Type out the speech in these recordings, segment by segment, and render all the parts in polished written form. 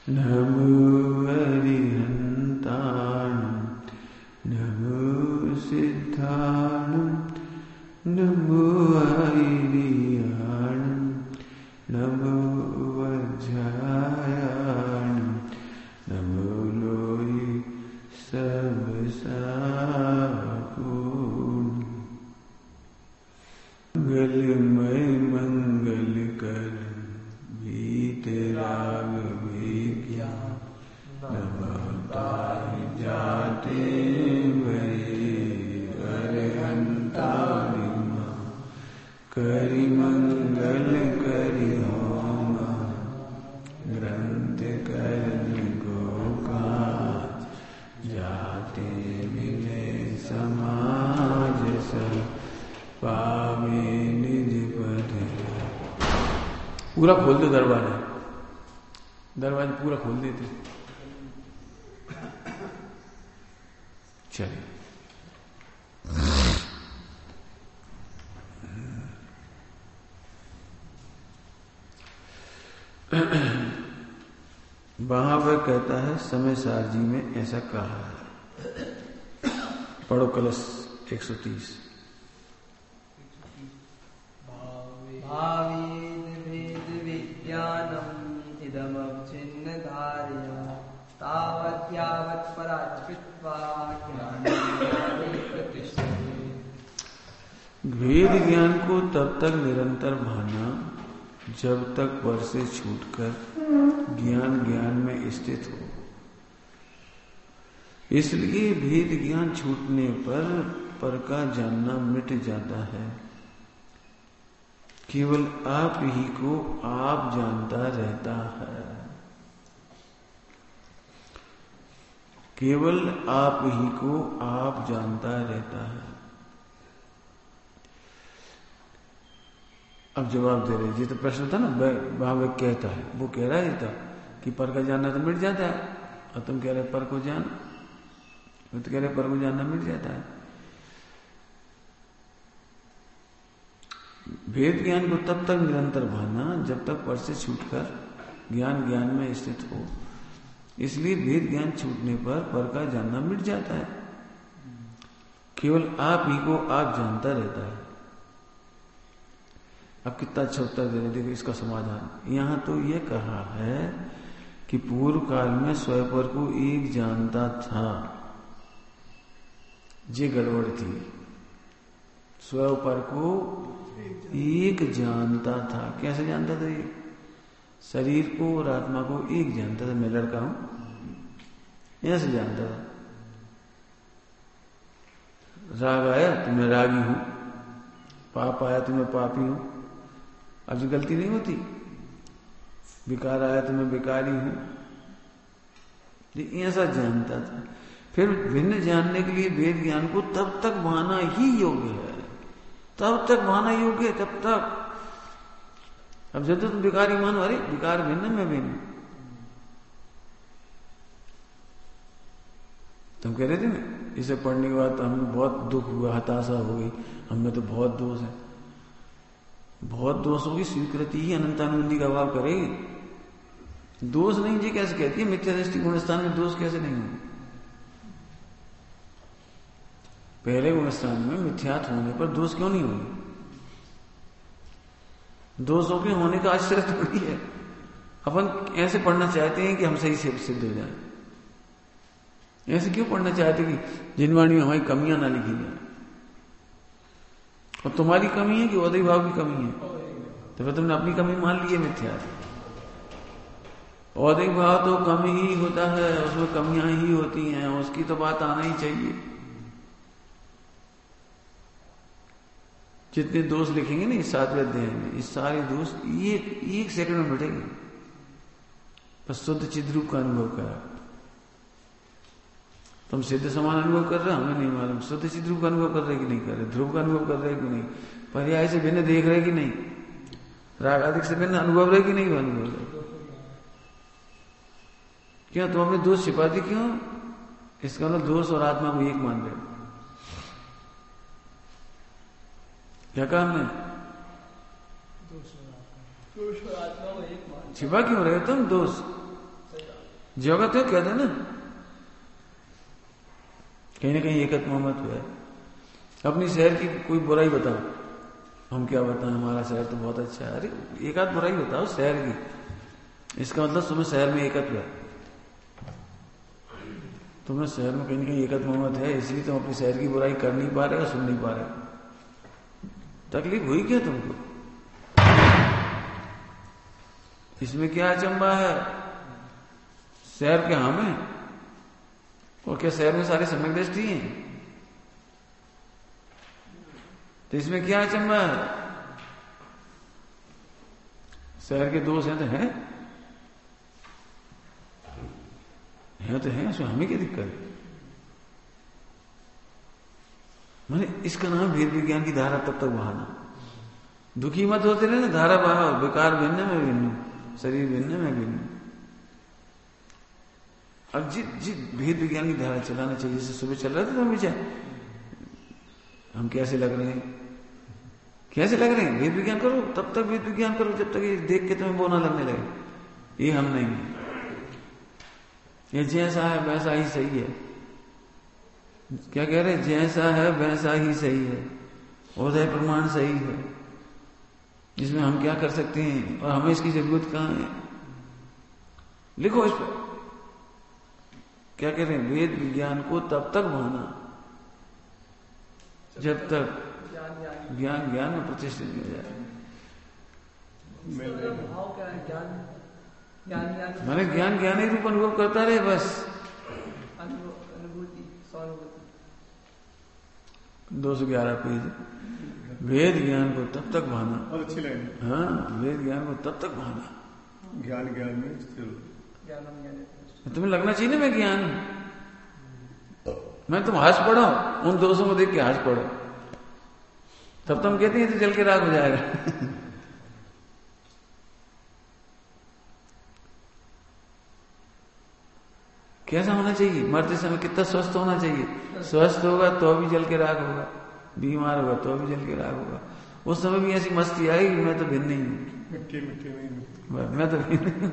नमो अरिहन्ताणं नमो सिद्धाणं नमो ऐरियाणं नमो वज्रायाणं नमो लोहि सबसापूर्ण। मंगलमय मंगल कर वीतराग विज्ञान नमताय जाते भये अरहंतारिमा करि मंगल करि होम ग्रंथ करन गोकाज जाते मिले समाज सब पावे निज पद। पूरा खोल दो दरवाजा, दरवाजा पूरा खोल देते। चलिए वहां वह कहता है समय सार जी में ऐसा कहा है। पढ़ो कलश 130। भावेद विज्ञानम् इदमवच्छिन्न धारया तावत् यावत् पराच्युत्वा ज्ञानं प्रतिष्ठते। भेद ज्ञान को तब तक निरंतर भाना जब तक पर से छूटकर ज्ञान ज्ञान में स्थित हो। इसलिए भेद ज्ञान छूटने पर का जानना मिट जाता है। केवल आप ही को आप जानता रहता है। केवल आप ही को आप जानता रहता है। अब जवाब दे रहे जी, तो प्रश्न था ना वहां वह कहता है, वो कह रहा है था कि पर का जानना तो मिट जाता है, और तुम कह रहे पर को जान, वो तो कह रहे पर को जानना मिट जाता है। भेद ज्ञान को तब तक निरंतर भाना जब तक पर से छूटकर ज्ञान ज्ञान में स्थित हो। इसलिए भेद ज्ञान छूटने पर का जानना मिट जाता है। केवल आप ही को आप जानता रहता है। अब कितना अच्छा उत्तर दे रहे, देखो इसका समाधान। यहां तो ये कहा है कि पूर्व काल में स्वयं को एक जानता था, ये गड़बड़ थी। स्वयं को एक जानता था। कैसे जानता था? ये शरीर को और आत्मा को एक जानता था। मैं लड़का हूं ऐसे जानता था। राग आया तो मैं रागी हूं, पाप आया तो मैं पापी हूं। अब जो गलती नहीं होती, विकार आया तो मैं विकारी हूं, ऐसा जानता था। फिर भिन्न जानने के लिए वेद ज्ञान को तब तक माना ही योग्य है, तब तक माना योग्य है, तब तक। अब जब तुम विकारी मानो, अरे विकार भिन्न में भिन्न, तुम कह रहे थे ना इसे पढ़ने के बाद तो हमें बहुत दुख हुआ, हताशा हो गई, हमें तो बहुत दोष है। बहुत दोषों की स्वीकृति ही अनंतानुबंधी का अभाव करेगी। दोष नहीं जी कैसे कहती है? मिथ्या दृष्टि गुणस्थान में दोष कैसे नहीं होंगे? पहले गुणस्थान में मिथ्यात्व होने पर दोष क्यों नहीं होंगे? दोषों के होने का आश्चर्य थोड़ी है। अपन ऐसे पढ़ना चाहते हैं कि हम सही से सिद्ध हो जाए। ऐसे क्यों पढ़ना चाहते कि जिनवाणी में हमारी कमियां ना लिखी जाए? और तुम्हारी कमी है कि उदय भाव की कमी है? तो फिर तुमने अपनी कमी मान ली है मिथ्या। उदय भाव तो कम ही होता है, उसमें कमियां ही होती हैं, उसकी तो बात आना ही चाहिए। जितने दोष लिखेंगे ना इस 7वें अध्याय में, इस सारे दोष एक सेकंड में मिटेंगे। बस शुद्ध चिद्रूप का अनुभव करा। तुम सिद्ध समान अनुभव कर रहे हो, हमें नहीं मालूम शुद्ध चिद्रूप का अनुभव कर रहे कि नहीं कर रहे, ध्रुव का अनुभव कर रहे कि नहीं, पर्याय से भिन्न देख रहे कि नहीं, राग आदि से भिन्न अनुभव रहे कि नहीं अनुभव रहे। क्यों तुम अपने दोष छिपाते क्यों? इसका मतलब दोष और आत्मा को एक मान रहे। क्या कहा हमने? छिपा क्यों रहे तुम दोष? जगत है कहते ना, कहीं ना कहीं एकत्व महत्व है। अपनी शहर की कोई बुराई बताओ, हम क्या बताएं, हमारा शहर तो बहुत अच्छा है। अरे एक आध बुराई बताओ शहर की, इसका मतलब तुम्हें शहर में एकत्व है, तुम्हें शहर में कहीं ना कहीं एकत्व महत्व है, इसलिए तुम अपनी शहर की बुराई कर नहीं पा रहे और सुन नहीं पा रहे। तकलीफ हुई क्या तुमको? इसमें क्या अचंबा है? शहर के हम हैं, और क्या शहर में सारे सम्यक दृष्टि हैं? तो इसमें क्या अचंबा है? शहर के दोष हैं तो हैं, तो हैं, उसमें हमें क्या दिक्कत है? मैंने इसका नाम भेद विज्ञान की धारा तब तक बहाना। दुखी मत होते रहे ना, धारा बहाओ, बेकार भिन्न में भिन्न, शरीर भिन्न में भिन्न। अब जिस भेद विज्ञान की धारा चलाना चाहिए, जैसे सुबह चल रहा था तो विचार हम कैसे लग रहे हैं, कैसे लग रहे हैं, भेद विज्ञान करो, तब तक भेद विज्ञान करो जब तक ये देख के तुम्हें बोना लगने लगे ये हम नहीं है, ये जैसा है वैसा ही सही है। क्या कह रहे? जैसा है वैसा ही सही है, उदय प्रमाण सही है, इसमें हम क्या कर सकते हैं और हमें इसकी जरूरत कहां है? लिखो इस पर। क्या कह रहे हैं? वेद विज्ञान को तब तक बहाना जब तक ज्ञान में प्रतिष्ठित नहीं हो जाए। मैंने ज्ञान ही रूप अनुभव करता रहे बस। 211 पेज। वेद ज्ञान को तब तक बहाना, और अच्छी लाइन। हाँ, वेद ज्ञान को तब तक बहाना, ज्ञान में स्थिर। तुम्हें लगना चाहिए ना मैं ज्ञान, मैं तुम हंस पड़ो, उन दोषों को देख के हंस पड़ो, तब तुम कहते हैं तो जल के राख हो जाएगा। कैसा होना चाहिए? मरते समय कितना स्वस्थ होना चाहिए? स्वस्थ होगा तो भी जल के राख होगा, बीमार होगा तो भी जल के राख होगा। उस समय भी ऐसी मस्ती आएगी, मैं तो भिन्न नहीं हूं, मिट्टी में मैं तो भिन्न नहीं हूं।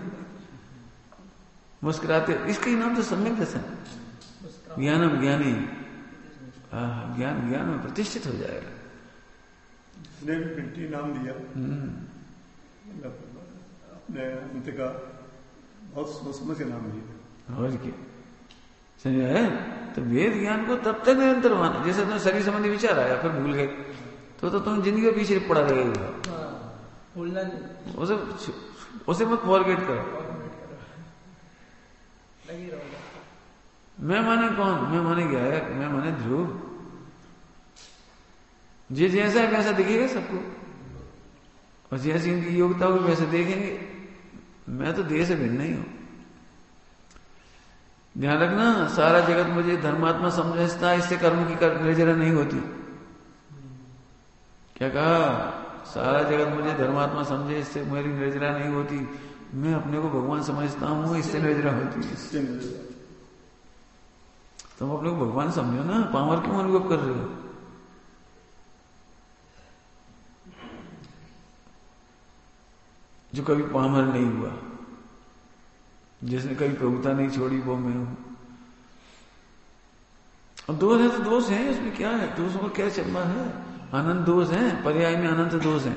मुस्कुराते, इसका ही नाम तो सम्यक दर्शन, ज्ञानम ज्ञानी, ज्ञान में प्रतिष्ठित हो जाएगा। इसने भी मिट्टी नाम दिया अपने अंत का, बहुत सोच समझ के नाम दिया। और क्या समझा है? तो वेद ज्ञान को तब तक निरंतर माना, जैसे तुम्हें शरीर संबंधी विचार आया फिर भूल गए तो तुम जिंदगी के पीछे पड़ा रहेगा। उसे मत फॉरगेट करो। मैं माने कौन? मैं माने गायक, मैं माने ध्रुव। जे जैसा है वैसा दिखेगा सबको, और जैसी इनकी योग्यता होगी वैसे देखेंगे। मैं तो देह से भिन्न नहीं हूं। ध्यान रखना, सारा जगत मुझे धर्मात्मा समझता है, इससे कर्म की निर्जरा नहीं होती। क्या कहा? सारा जगत मुझे धर्मात्मा समझे, इससे मेरी निर्जरा नहीं होती। मैं अपने को भगवान समझता हूं, इससे निर्जरा होती है। तुम अपने को भगवान समझो ना, पावर क्यों अनुभव कर रहे हो? जो कभी पामर नहीं हुआ, जिसने कभी प्रभुता नहीं छोड़ी, वो मैं हूं। अब दोष है तो दोष है, उसमें क्या है? दोषों का क्या चलना है? अनंत दोष है, पर्याय में अनंत दोष है,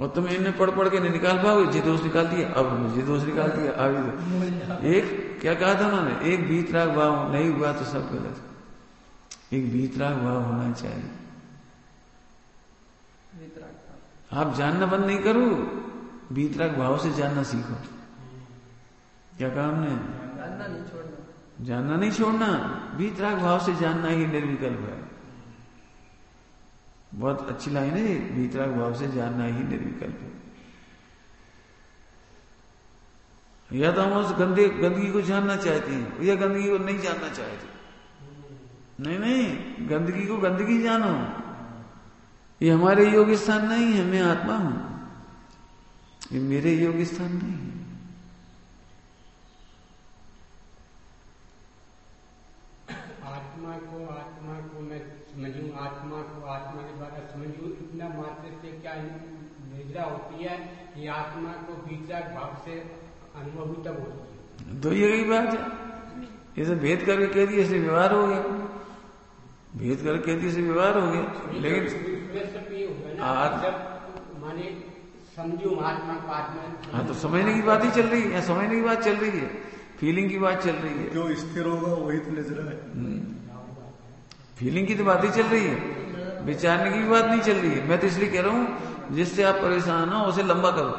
और तुम इन्हें पढ़ के नहीं निकाल पाओगे। जे दोष निकाल दिया, अब मुझे दोष निकाल दिया, अभी एक क्या कहा था उन्होंने? एक वीतराग भाव नहीं हुआ तो सब गलत। एक वीतराग भाव होना चाहिए। आप जानना बंद नहीं करो, वीतराग भाव से जानना सीखो। क्या कहा हमने? जानना नहीं छोड़ना, वीतराग भाव से जानना ही निर्विकल्प है। बहुत अच्छी लाइन है, वीतराग भाव से जानना ही निर्विकल्प है। या तो हम उस गंदगी को जानना चाहते हैं, या गंदगी को नहीं जानना चाहते। नहीं, गंदगी को गंदगी जानो, ये हमारे योग स्थान नहीं है। मैं आत्मा हूं, ये मेरे योग स्थान नहीं है। आत्मा को मैं समझूं, आत्मा को आत्मा के द्वारा समझूं, इतना मात्र से क्या निद्रा होती है ये आत्मा को वितराग भाव से अनुभवी तब होती है। तो यही बात है, इसे भेद करके कह दिया इसलिए व्यवहार हो गया, भेद करके कह दिया इसलिए व्यवहार हो गया। लेकिन ये हुआ ना जब माने समझो महात्मा को आत्मा, हाँ तो समझने की बात ही चल रही है, समझने की बात चल रही है, फीलिंग की बात चल रही है। जो स्थिर होगा वही तो नजर है। फीलिंग की तो बात ही चल रही है, विचारने की भी बात नहीं चल रही है। मैं तो इसलिए कह रहा हूं जिससे आप परेशान हो उसे लंबा करो,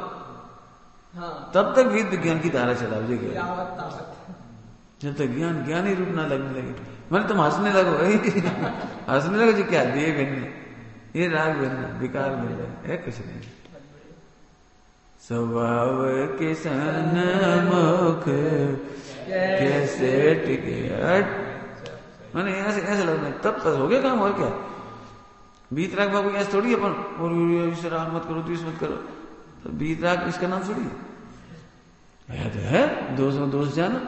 हाँ, तब तक वेद विज्ञान की धारा चलाओ। यावत तावत। जब तक ज्ञान ही रूप ना लगने लगे, मैंने तुम हंसने लगो हंसने लगो जी, क्या देह भिन्न, ये राग भिन्न, विकार भिन्न है, कुछ नहीं। स्वभाव के सन्मुख कैसे टिके, मैंने ऐसे लगना तब तक हो गया काम। और क्या बीतराग बाबू ऐसे थोड़ी अपन और राग मत करो, द्वेष मत करो, तो बीतराग इसका नाम थोड़ी है। दोष में दोष जाना,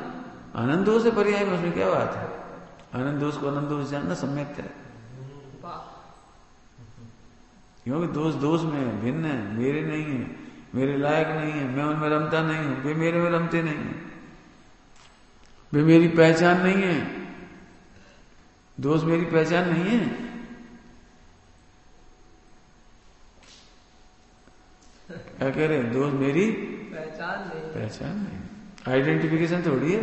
आनंद दोष है पर्याय में, उसमें क्या बात है। आनंद दोष को आनंद दोष जानना सम्यक है, क्योंकि दोष दोष में भिन्न है, मेरे नहीं है, मेरे लायक नहीं है, मैं उनमें रमता नहीं हूं, वे मेरे में रमते नहीं है, वे मेरी पहचान नहीं है, दोष मेरी पहचान नहीं है। क्या कह रहे, दोष मेरी पहचान नहीं, आइडेंटिफिकेशन थोड़ी है।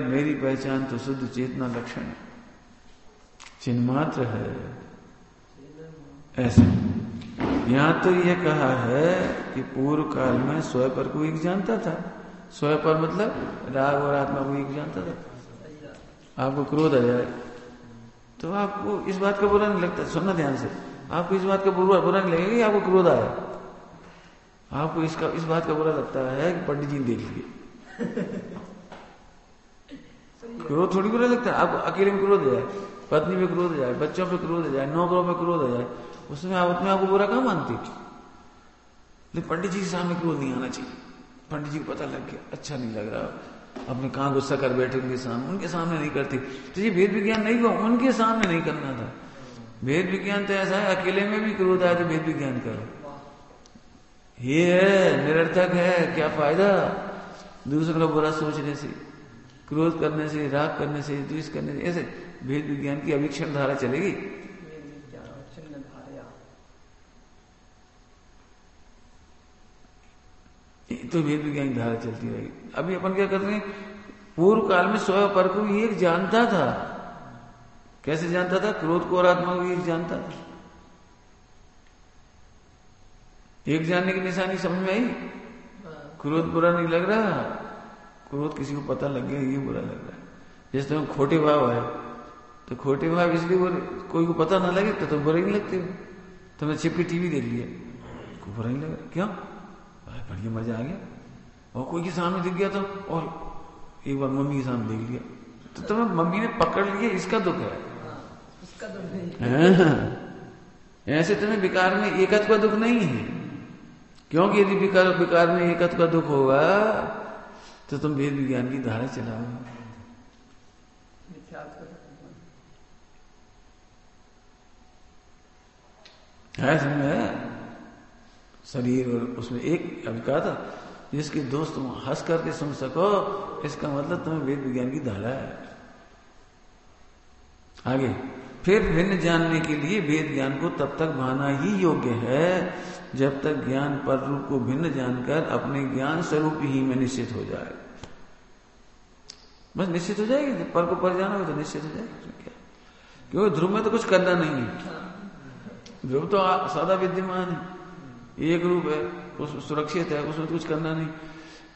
मेरी पहचान तो शुद्ध चेतना लक्षण है, चिन्ह मात्र है। ऐसे यहां तो यह कहा है कि पूर्व काल में स्वयं पर को एक जानता था, स्वयं पर मतलब राग और आत्मा को एक जानता था। आपको क्रोध आ जाए तो आपको इस बात का बुरा नहीं लगता, सुनना ध्यान से, आपको इस बात का बुरा नहीं लगेगा कि आपको क्रोध आया, आपको इस बात का बुरा लगता है कि पंडित जी ने देख लिए। क्रोध थोड़ी बुरा लगता है, आपको अकेले में क्रोध हो जाए, पत्नी पे क्रोध हो जाए, बच्चों पे क्रोध हो जाए, नौकरों पे क्रोध हो जाए, उसमें आपको बुरा कहाँ मानती। लेकिन पंडित जी के सामने क्रोध नहीं आना चाहिए, पंडित जी को पता लग गया अच्छा नहीं लग रहा, अपने कहाँ गुस्सा कर बैठे उनके सामने नहीं करती। तो ये भेद विज्ञान नहीं हुआ, उनके सामने नहीं करना था। भेद विज्ञान तो ऐसा है, अकेले में भी क्रोध आए तो भेद विज्ञान करो, ये है निरर्थक है, क्या फायदा दूसरों का बुरा सोचने से, क्रोध करने से, राग करने से, द्वेष करने से। ऐसे भेद विज्ञान की अवीक्षण धारा चलेगी। तो भेद विज्ञान की धारा चलती रहेगी। अभी अपन क्या कर रहे हैं, पूर्व काल में स्वयं पर को एक जानता था। कैसे जानता था, क्रोध को और आत्मा को एक जानता था। एक जानने की निशानी समझ में आई, क्रोध बुरा नहीं लग रहा, क्रोध किसी को पता लग गया ये बुरा लग रहा है। जैसे तुम्हें खोटे भाव है तो खोटे भाव इसलिए कोई को पता ना लगे तो तुम बुरा नहीं लगते हो। तुमने छिप के टीवी देख लिया, को बुरा नहीं लगा, क्यों, बढ़िया मजा आ गया। और कोई के सामने दिख गया तो, और एक बार मम्मी के सामने देख लिया तो तुम्हें मम्मी ने पकड़ लिया, इसका दुख है, उसका दुख नहीं। ऐसे तुम्हें विकार में एकत्व का दुख नहीं है, क्योंकि यदि विकार में एकत्व का दुख होगा तो तुम वेद विज्ञान की धारा चलाओगे। है समझ में, शरीर और उसमें एक अभी कहा था जिसके दोस्त तुम हंस करके सुन सको, इसका मतलब तुम्हें वेद विज्ञान की धारा है। आगे फिर भिन्न जानने के लिए वेद ज्ञान को तब तक भाना ही योग्य है जब तक ज्ञान पर रूप को भिन्न जानकर अपने ज्ञान स्वरूप ही में निश्चित हो जाए। बस निश्चित हो जाएगी, जब पर को पर जाना हो तो निश्चित हो जाएगी। क्या, क्योंकि ध्रुव में तो कुछ करना नहीं है, ध्रुव तो सदा विद्यमान है, एक रूप है, उस सुरक्षित है, उसमें तो कुछ करना नहीं।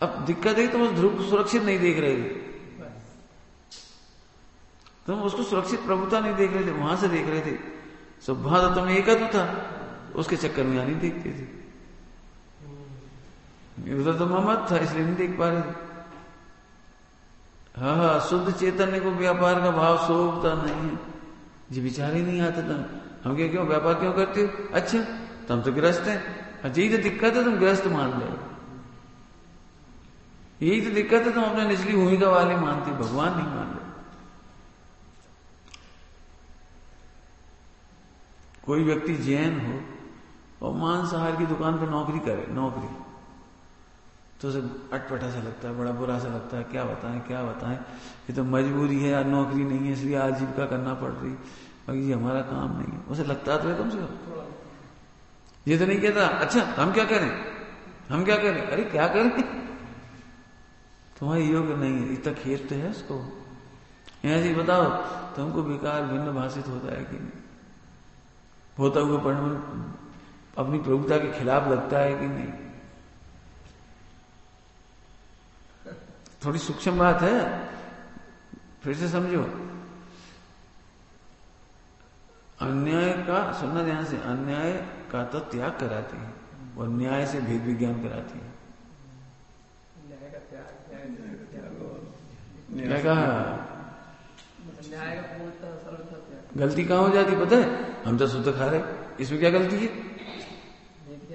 अब दिक्कत है तुम उस ध्रुव को सुरक्षित नहीं देख रहे थे, तुम उसको सुरक्षित प्रभुता नहीं देख रहे थे, वहां से देख रहे थे। सब वहां तो तुम्हें एकत्व था, उसके चक्कर में यहां नहीं देखते थे। उधर तो ममत था इसलिए नहीं देख पा रहे थे। हाँ, शुद्ध चैतन्य को व्यापार का भाव शोभता नहीं है, जी विचार ही नहीं आता था। हम क्या क्यों व्यापार क्यों करते हो, अच्छा तुम तो गृहस्थ है, यही तो दिक्कत है, तुम गृहस्थ मान रहे, यही तो दिक्कत है, तुम अपने निचली भूमिका वाले मानते, भगवान नहीं मान रहे। कोई व्यक्ति जैन हो और मांसाहार की दुकान पे नौकरी करे, नौकरी तो उसे अटपटा सा लगता है, बड़ा बुरा सा लगता है, क्या बताएं, ये तो मजबूरी है यार, नौकरी नहीं है इसलिए आजीविका करना पड़ रही, और ये हमारा काम नहीं है। उसे लगता तो है कम से कम, ये तो नहीं कहता अच्छा हम क्या करें, अरे क्या करें, तुम्हारे योग्य नहीं है, इतना खेत तो है उसको। ऐसे ही बताओ तुमको विकार भिन्न भाषित होता है कि नहीं, होता हुआ परिणाम अपनी प्रभुता के खिलाफ लगता है कि नहीं। थोड़ी सूक्ष्म बात है, फिर से समझो। अन्याय का सुनना ध्यान से, अन्याय का तो त्याग कराती है और न्याय से भेद विज्ञान कराती है। क्या कहा, न्याय का पूर्णतः सर्वथा त्याग। गलती कहां हो जाती पता है, हम तो शुद्ध खा रहे, इसमें क्या गलती है,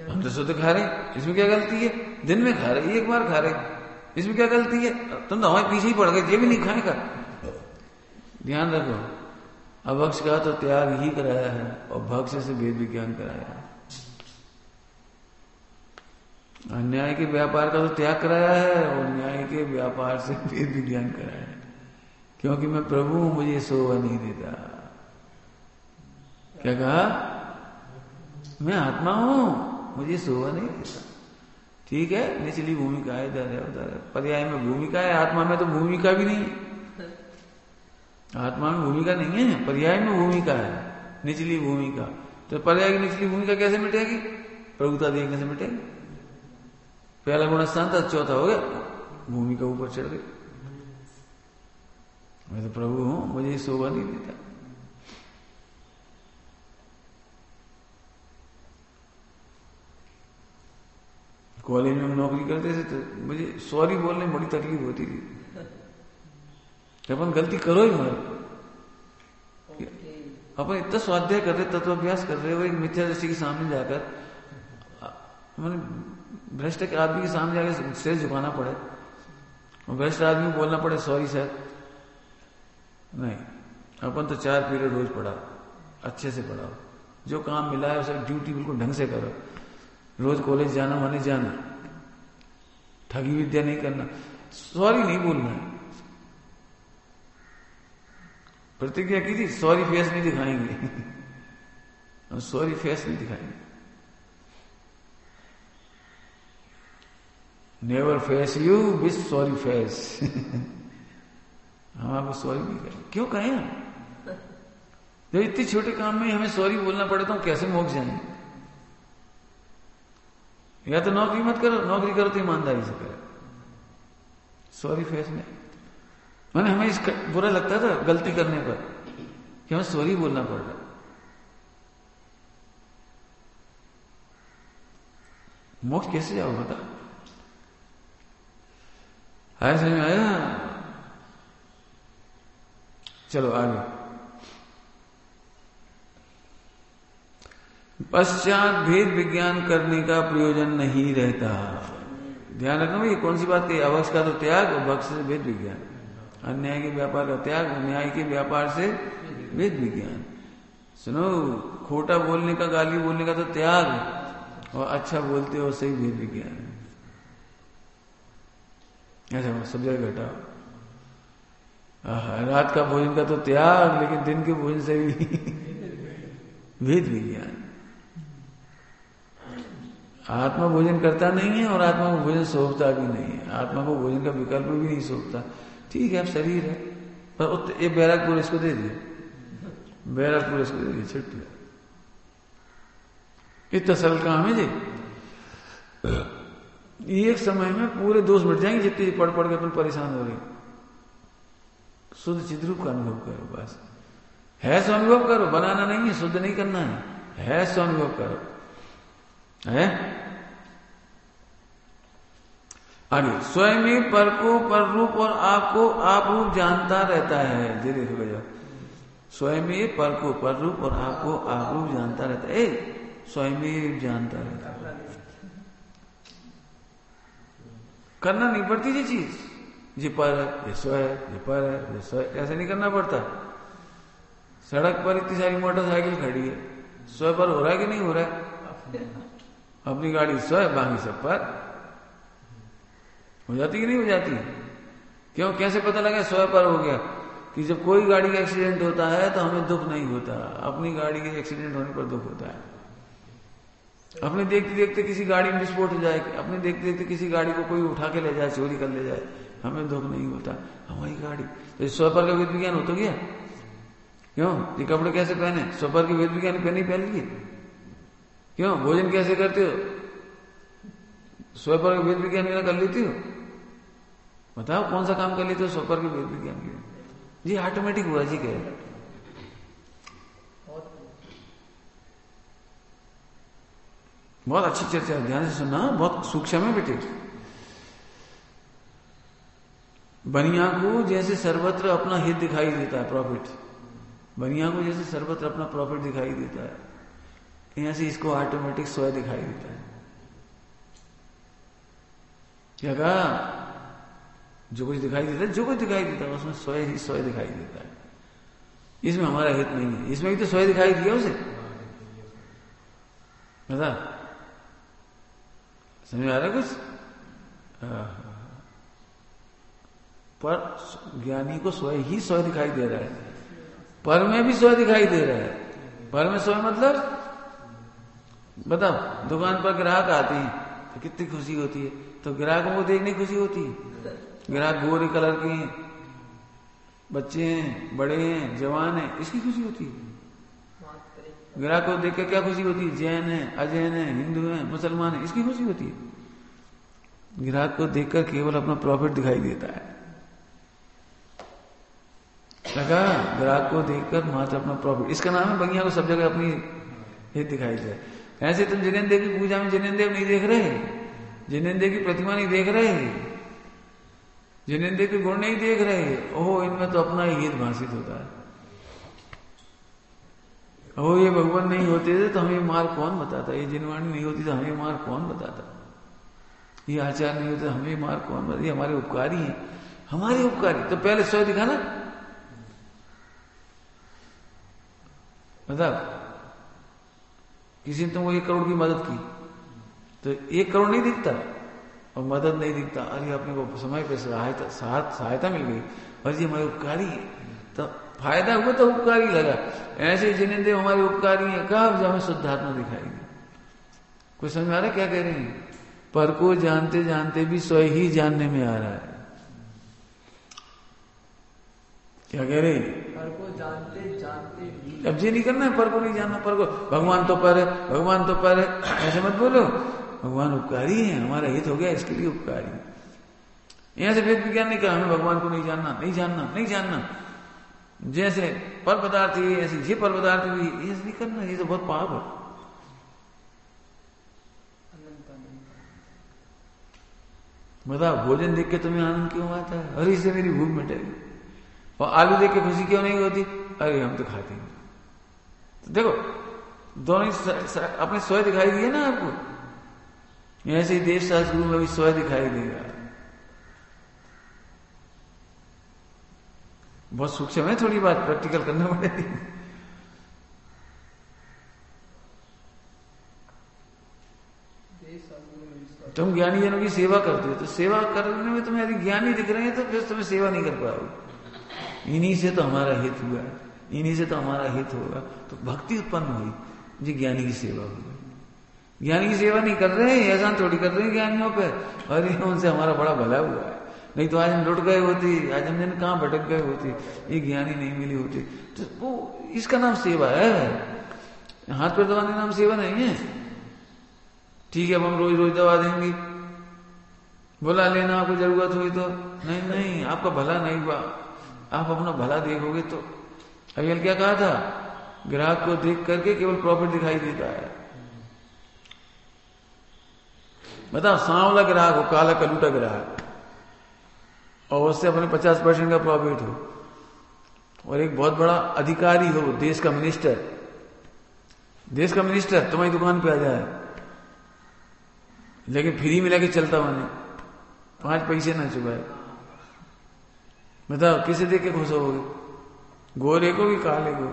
हम तो शुद्ध खा रहे, इसमें क्या गलती है, दिन में खा रहे, एक बार खा रहे, इसमें क्या गलती है, तुम तो हमारे पीछे ही पड़ गए, ये भी नहीं खाएगा। ध्यान रखो, अभक्ष का तो त्याग ही कराया है और भक्ष से भेद विज्ञान कराया है। अन्याय के व्यापार का तो त्याग कराया है और न्याय के व्यापार से भेद विज्ञान कराया है, क्योंकि मैं प्रभु हूं, मुझे शोभा नहीं देता। क्या कहा, मैं आत्मा हूं, मुझे शोभा नहीं देता। ठीक है, निचली भूमिका है, इधर है उधर है, पर्याय में भूमिका है, आत्मा में तो भूमिका भी नहीं है, आत्मा में भूमिका नहीं है, पर्याय में भूमिका है, निचली भूमिका। तो पर्याय की निचली भूमिका कैसे मिटेगी, प्रभुता देखने से मिटेगी। पहला गुण स्थान था, चौथा हो गया भूमिका ऊपर चढ़ गई, मैं तो प्रभु हूं, मुझे शोभा नहीं देता। कॉलेज में हम नौकरी करते थे तो मुझे सॉरी बोलने में बड़ी तकलीफ होती थी, अपन गलती करो ही मत, अपन इतना स्वाध्याय कर रहे, तत्वाभ्यास कर रहे हो, एक मिथ्या दृष्टि के सामने जाकर, मैंने भ्रष्ट के आदमी के सामने जाकर सिर झुकाना पड़े और भ्रष्ट आदमी को बोलना पड़े सॉरी सर, नहीं। अपन तो 4 पीरियड रोज पढ़ा, अच्छे से पढ़ाओ, जो काम मिला है उसे ड्यूटी बिल्कुल ढंग से करो, रोज कॉलेज जाना माने जाना, ठगी विद्या नहीं करना, सॉरी नहीं बोलना है। प्रतिज्ञा की थी सॉरी फेस नहीं दिखाएंगे, हम सॉरी फेस नहीं दिखाएंगे, never face you with sorry face. हम आपको सॉरी नहीं कहें, क्यों कहें हम, जब इतने छोटे काम में हमें सॉरी बोलना पड़े तो हम कैसे मोक्ष जाएंगे। या तो नौकरी मत करो, नौकरी करो तो ईमानदारी से करो, सॉरी फेस नहीं। मैंने हमें इसका बुरा लगता था गलती करने पर कि हमें सॉरी बोलना पड़ रहा, मोक्ष कैसे जाओ बता, आया समझ में आया। चलो आगे, पश्चात भेद विज्ञान करने का प्रयोजन नहीं रहता। ध्यान रखना भाई, कौन सी बात कही, अभक्ष का तो त्याग और भक्ष से भेद विज्ञान, अन्याय के व्यापार का त्याग, न्याय के व्यापार से भेद विज्ञान। सुनो, खोटा बोलने का, गाली बोलने का तो त्याग और अच्छा बोलते हो सही भेद विज्ञान। ऐसा सब जगह घटाओ, रात का भोजन का तो त्याग, लेकिन दिन के भोजन से भी भेद विज्ञान। आत्मा भोजन करता नहीं है और आत्मा को भोजन सोचता भी नहीं है, आत्मा को भोजन का विकल्प भी नहीं सोचता। ठीक है, अब शरीर है, पर ये बैराकपुर इसको दे दिए, बैराकपुर इसको दे दिए, छुट दिया। इतना सरल काम है जी, एक समय में पूरे दोष मिट जाएंगे जितने पढ़ पढ़ के अपन परेशान हो रहे। शुद्ध चिद्रूप का अनुभव करो, बस है सो अनुभव करो, बनाना नहीं है, शुद्ध नहीं करना है सो अनुभव करो। है आगे, स्वयं ही पर को पर रूप और आपको आप रूप जानता रहता है। ये देखो जाओ, स्वयं ही पर को पर रूप और आपको आप रूप जानता रहता है, स्वयं ही जानता रहता है। करना नहीं पड़ती ये चीज, ये पर है, ये स्व है, ये पर है, ये स्व, ऐसे नहीं करना पड़ता। सड़क पर इतनी सारी मोटरसाइकिल खड़ी है, स्व पर हो रहा है कि नहीं हो रहा है, अपनी गाड़ी स्वयं, बाकी सब पर हो जाती कि नहीं हो जाती? क्यों, कैसे पता लगा स्वयं पर हो गया? कि जब कोई गाड़ी का एक्सीडेंट होता है तो हमें दुख नहीं होता, अपनी गाड़ी के एक्सीडेंट होने पर दुख होता है। अपने देखते देखते किसी गाड़ी में विस्फोट हो जाए, अपने देखते देखते किसी गाड़ी को कोई उठा के ले जाए, चोरी कर ले जाए, हमें दुख नहीं होता, हमारी गाड़ी। तो स्वपर का वेद विज्ञान हो तो गया। क्यों, ये कपड़े कैसे पहने? स्वपर की वेद विज्ञान पहन लिए। क्यों, भोजन कैसे करते हो? स्वपर के वेद विज्ञान बिना कर लेती हो? बताओ कौन सा काम कर लेते हो स्वपर के वेद विज्ञान के? जी ऑटोमेटिक हुआ जी। कह बहुत अच्छी चर्चा है, ध्यान से सुनना, बहुत सूक्ष्म है बेटे। बनिया को जैसे सर्वत्र अपना हित दिखाई देता है, प्रॉफिट, बनिया को जैसे सर्वत्र अपना प्रॉफिट दिखाई देता है, यहां से इसको ऑटोमेटिक स्वयं दिखाई देता है। क्या कहा? जो कुछ दिखाई देता है, जो कुछ दिखाई देता है उसमें स्वयं ही स्वयं दिखाई देता है। इसमें हमारा हित नहीं है, इसमें भी तो स्वयं दिखाई दिया उसे, बता समझ आ रहा है कुछ? पर ज्ञानी को स्वयं ही स्वयं दिखाई दे रहा है, पर में भी स्वयं दिखाई दे रहा है। पर में स्वयं मतलब बताओ, दुकान पर ग्राहक आते हैं तो कितनी खुशी होती है, तो ग्राहकों को देखने खुशी होती है। ग्राहक गोरे कलर के हैं, बच्चे हैं, बड़े हैं, जवान हैं, इसकी खुशी होती है। ग्राहक को देख के क्या खुशी होती है? जैन है, अजैन है, हिंदू है, मुसलमान है, इसकी खुशी होती है। ग्राहक को देखकर केवल अपना प्रॉफिट दिखाई देता है। लगा? ग्राहक को देखकर मात्र अपना प्रॉफिट, इसका नाम है बंगिया को सब जगह अपनी हित दिखाई दे। ऐसे तुम जिनेंद्र की पूजा में जिनेंद्र नहीं देख रहे, जिनेंद्र की प्रतिमा नहीं देख रहे, जिनेंद्र के गुण नहीं देख रहे, ओहो इनमें तो अपना ही हित भाषित होता है। ओ ये भगवान नहीं होते थे तो हमें मार कौन बताता? ये जिनवाणी नहीं होती तो हमें मार कौन बताता? ये आचार नहीं होते हमें मार कौन बताता? ये हमारे उपकारी हैं, हमारे उपकारी। तो पहले स्वयं दिखाना, बता किसी ने तुमको 1 करोड़ की मदद की तो 1 करोड़ नहीं दिखता और मदद नहीं दिखता, अरे अपने को समय पे सहायता मिल गई और ये हमारे उपकारी है, तो फायदा हुआ तो उपकारी लगा। ऐसे जिनेंद्र हमारे उपकारी है, कहा जब हमें शुद्धात्मा दिखाएगी। कोई समझ आ रहा है क्या कह रहे हैं? पर को जानते जानते भी स्वयं ही जानने में आ रहा है। क्या कह रहे हैं? पर को जानते जानते भी, अब ये नहीं करना है पर को नहीं जानना, पर को भगवान तो पर है, भगवान तो पर है, ऐसे मत बोलो। भगवान उपकारी है, हमारा हित हो गया इसके लिए उपकारी। यहां से वेद विज्ञान ने कहा हमें भगवान को नहीं जानना, नहीं जानना, नहीं जानना। जैसे पर पदार्थ है ऐसे ये पर पदार्थ भी, ये नहीं करना, ये तो बहुत पाप है। बताओ भोजन देख के तुम्हें आनंद क्यों आता है? अरे इससे मेरी भूख मिटेगी। और आलू देख के खुशी क्यों नहीं होती? अरे हम तो खाते हैं। तो देखो दोनों अपने स्वयं दिखाई दिए ना आपको, ऐसे ही देव शास्त्र गुरु में भी स्वयं दिखाई देगा। बहुत सूक्ष्म है, थोड़ी बात प्रैक्टिकल करना पड़ेगी। तुम ज्ञानी जनों की सेवा करते हो तो सेवा करने में तुम्हें यदि ज्ञानी दिख रहे हैं तो फिर तुम्हें सेवा नहीं कर पाओगे। इन्हीं से तो हमारा हित हुआ है, इन्हीं से तो हमारा हित होगा, तो भक्ति उत्पन्न हुई, जी ज्ञानी की सेवा होगी। ज्ञानी की सेवा नहीं कर रहे हैं, एहसान थोड़ी कर रहे हैं ज्ञानियों पे, और उनसे हमारा बड़ा भला हुआ है। नहीं तो आज हम लुट गए होती, आज हम दिन कहां भटक गए होती, ये ज्ञानी नहीं मिली होती। तो वो इसका नाम सेवा है, हाथ पर दबाने नाम सेवा नहीं है। ठीक है अब हम रोज रोज दबा देंगे, बुला लेना आपको जरूरत हुई तो, नहीं नहीं आपका भला नहीं हुआ, आप अपना भला देखोगे तो। अभी क्या कहा था? ग्राहक को देख करके केवल प्रॉफिट दिखाई देता है। बताओ सांवला ग्राहक हो, काला कलूटा ग्राहक, और उससे अपने 50% का प्रॉफिट हो, और एक बहुत बड़ा अधिकारी हो, देश का मिनिस्टर, देश का मिनिस्टर तुम्हारी दुकान पे आ जाए, लेकिन फ्री में लेके चलता माने 5 पैसे ना चुकाए। बताओ किसे देख के खुश होगे? गोरे को कि काले को,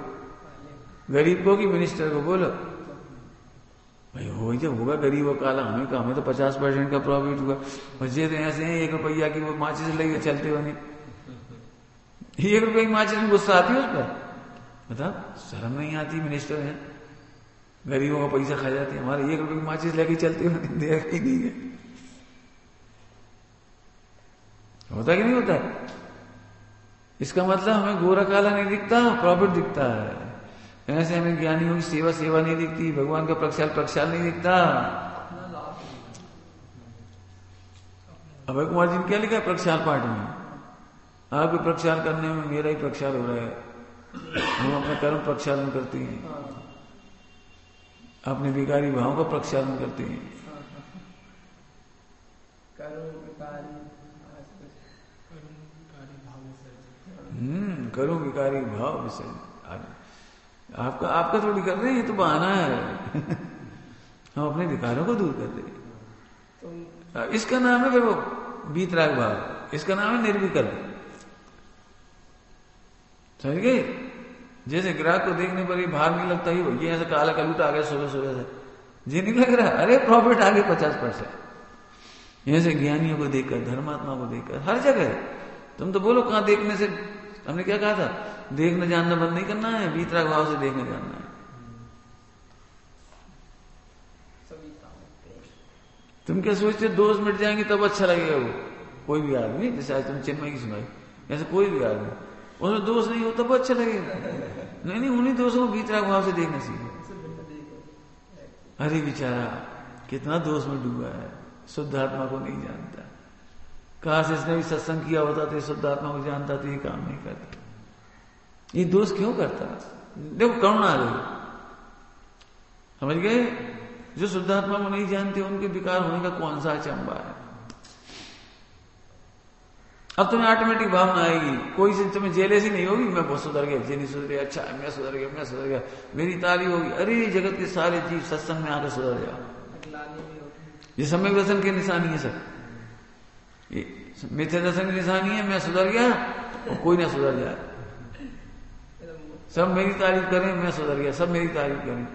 गरीब को कि मिनिस्टर को? बोलो भाई हो जब होगा गरीब और काला, हमें तो 50% का प्रॉफिट हुआ। बच्चे तो ऐसे हैं 1 रुपया की वो माचिस लेके चलते होने, 1 रुपये की माचिस में गुस्सा आती है उस पर, बता शर्म नहीं आती। मिनिस्टर है, गरीबों का पैसा खा जाते हैं, हमारे 1 रुपये की माचिस लेके चलते हुए देखा ही नहीं है। होता कि नहीं होता है? इसका मतलब हमें गोरा काला नहीं दिखता, प्रॉफिट दिखता है। ऐसे हमें ज्ञानियों की सेवा नहीं दिखती, भगवान का प्रक्षाल नहीं दिखता। अभय कुमार जी ने क्या लिखा है प्रक्षाल पाठ में? आपके प्रक्षाल करने में मेरा ही प्रक्षाल हो रहा है, हम अपना कर्म प्रक्षालन करते हैं, अपने विकारी भावों का प्रक्षालन करते हैं। करो विकारी भाव विसर्जन। आपका थोड़ी कर रहे हैं, ये तो बहाना है। हम अपने विकारों को दूर कर रहे हैं। इसका नाम है देखो वीतराग भाव, इसका नाम है निर्विकल्प। समझ गए? जैसे ग्राहक को देखने पर ही भार नहीं लगता, ही ऐसा काला कलूट आ गया सुबह से, जी नहीं लग रहा, अरे प्रॉफिट आ गया 50%। ऐसे ज्ञानियों को देखकर, धर्मात्मा को देखकर, हर जगह। तुम तो बोलो कहां देखने से, हमने क्या कहा था, देखना जानना बंद नहीं करना है, वीतराग भाव से देखना जानना है। तुम क्या सोचते दोष मिट जाएंगे तब अच्छा लगेगा? वो कोई भी आदमी, जैसे आज तुम चिन्मय की सुनाई, ऐसे कोई भी आदमी उसमें दोष नहीं हो तब अच्छा लगेगा। नहीं, उन्हीं दोषों को वीतराग भाव से देखना सीखे। अरे बेचारा कितना दोष में डूबा है, शुद्ध आत्मा को नहीं जानता। काश इसने भी सत्संग किया होता तो शुद्ध आत्मा को जानता तो ये काम नहीं करता। ये दोष क्यों करता? देखो करुणा आ गई, समझ गए? जो शुद्ध आत्मा को नहीं जानते उनके विकार होने का कौन सा अचंबा है? अब तुम्हें ऑटोमेटिक भावना आएगी, कोई से तुम्हें जेलेसी नहीं होगी, मैं बहुत सुधर गया, जे नहीं सुधर गया, अच्छा मैं सुधर गया, मेरी तारीफ होगी। अरे जगत के सारे जीव सत्संग में आकर सुधर जाओ। ये सम्यक दर्शन की निशानी है सर, मिथ्या दर्शन की निशानी है। मैं सुधर गया और कोई ना सुधर जाए, सब मेरी तारीफ करें, मैं सुधर गया, सब मेरी तारीफ करें,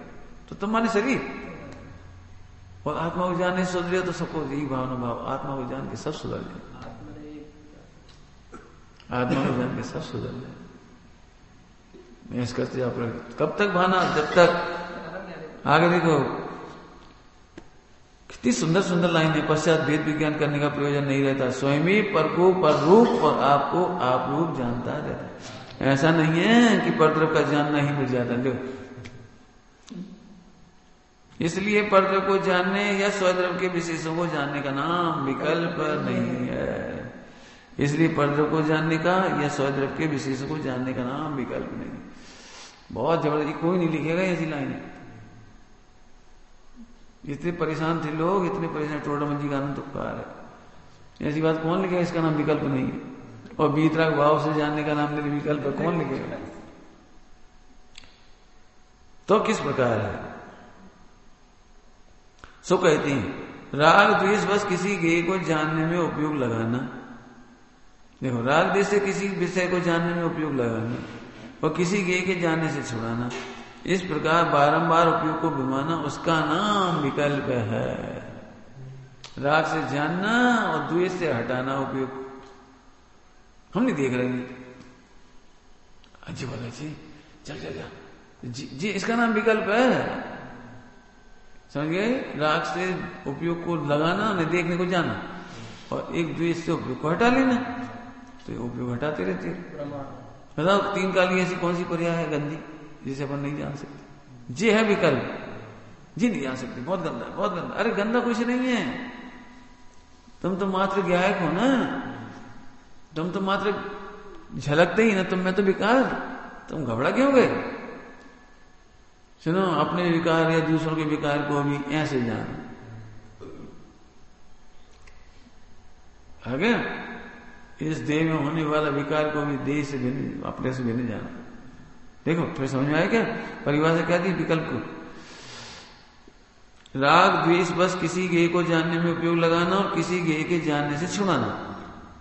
तो तुम माने शरीर। और आत्मा को जानने से सुधर तो सबको यही भावना भाव, आत्मा को जान के सब सुधर जाए, आत्मा को जान के सब सुधर जाए। मैं इस करते आप कब तक भाना? जब तक आगे देखो कितनी सुंदर सुंदर लाइन है। पश्चात भेद विज्ञान करने का प्रयोजन नहीं रहता, स्वयं ही पर को पर रूप और आपको आप रूप जानता रहता। ऐसा नहीं है कि परद्रव का जानना ही मिल जाता। देखो इसलिए परद्रव को जानने या स्वद्रव के विशेषों को जानने का नाम विकल्प नहीं है। इसलिए परद्रव को जानने का या स्वद्रव के विशेषों को जानने का नाम विकल्प नहीं। बहुत जबरदस्त, कोई नहीं लिखेगा ऐसी लाइनें। इतने परेशान थे लोग, इतने परेशान, टोडामन जी का आनंद उपकार है। ऐसी बात कौन लिखेगा? इसका नाम विकल्प नहीं है। और वीतराग भाव से जानने का नाम निर्विकल्प है, कौन लिखेगा? तो किस प्रकार है? सो कहते हैं राग द्वेष बस किसी गेय को जानने में उपयोग लगाना। देखो राग द्वेष से किसी विषय को जानने में उपयोग लगाना और किसी गेय के जानने से छुड़ाना, इस प्रकार बारंबार उपयोग को विमाना, उसका नाम विकल्प है। राग से जानना और द्वेष से हटाना उपयोग। हम नहीं देख रहे हैं अच्छी बोला जी, चल जी, इसका नाम विकल्प है। समझ गए? राग से उपयोग को लगाना, नहीं देखने को जाना, और एक द्वेष से उपयोग को हटा लेना, तो ये उपयोग हटाते रहते। बताओ 3 काली ऐसी कौन सी पर्याय है गंदी जिसे अपन नहीं जान सकते? जी है विकल्प, जी नहीं जान सकते, बहुत गंदा, बहुत गंदा। अरे गंदा कुछ नहीं है, तुम तो मात्र ज्ञायक हो ना, तुम तो मात्र झलकते ही ना, तुम में तो विकार, तुम घबरा क्यों गए? सुनो, अपने विकार या दूसरों के विकार को भी ऐसे जानो। आगे इस देह में होने वाला विकार को भी देह से भिन्न, अपने से भिन्न जाना। देखो फिर समझ में आया क्या? परिभाषा क्या थी विकल्प को? राग द्वेष बस किसी गेय को जानने में उपयोग लगाना और किसी गेय के जानने से छुड़ाना।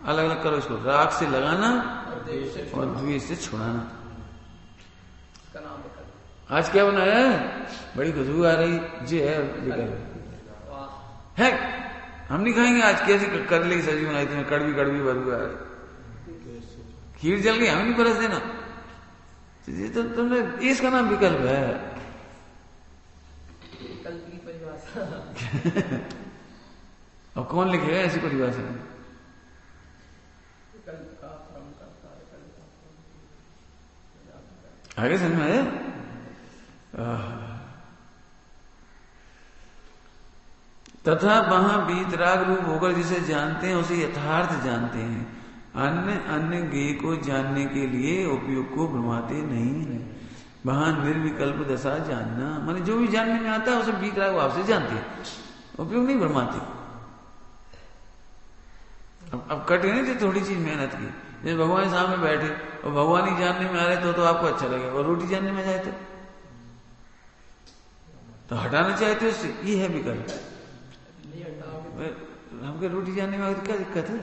अलग अलग करो इसको, राग से लगाना और द्वेष से छुड़ाना। आज क्या बनाया है? बड़ी खुशबू आ रही जी है विकल्प है। हम नहीं खाएंगे आज। कैसी करेले की सब्जी बनाई थी, कड़वी कड़वी बदबू आ रही, खीर जल गई, हमें नहीं परस देना। ये तो तुमने, इसका नाम विकल्प है। विकल्प की परिभाषा अब कौन लिखेगा ऐसी परिभाषा? विकल्प का भ्रम करता है, आगे समझ में आया? तथा वहां बीतराग रूप होकर जिसे जानते हैं उसे यथार्थ जानते हैं। अन्य अन्य ज्ञेय को जानने के लिए उपयोग को भ्रमाते नहीं है। वहां निर्विकल्प दशा जानना माने जो भी जानने में आता है उसे बीतराग भाव से जानते हैं, उपयोग नहीं भ्रमाते। अब कटे नहीं थे थोड़ी चीज मेहनत की। जैसे भगवान सामने बैठे और भगवान ही जानने में आ रहे तो आपको अच्छा लगेगा, और रोटी जानने में जाए तो हटाना चाहते हो उससे, ये है विकल्प। हमको रोटी जानने में क्या दिक्कत है?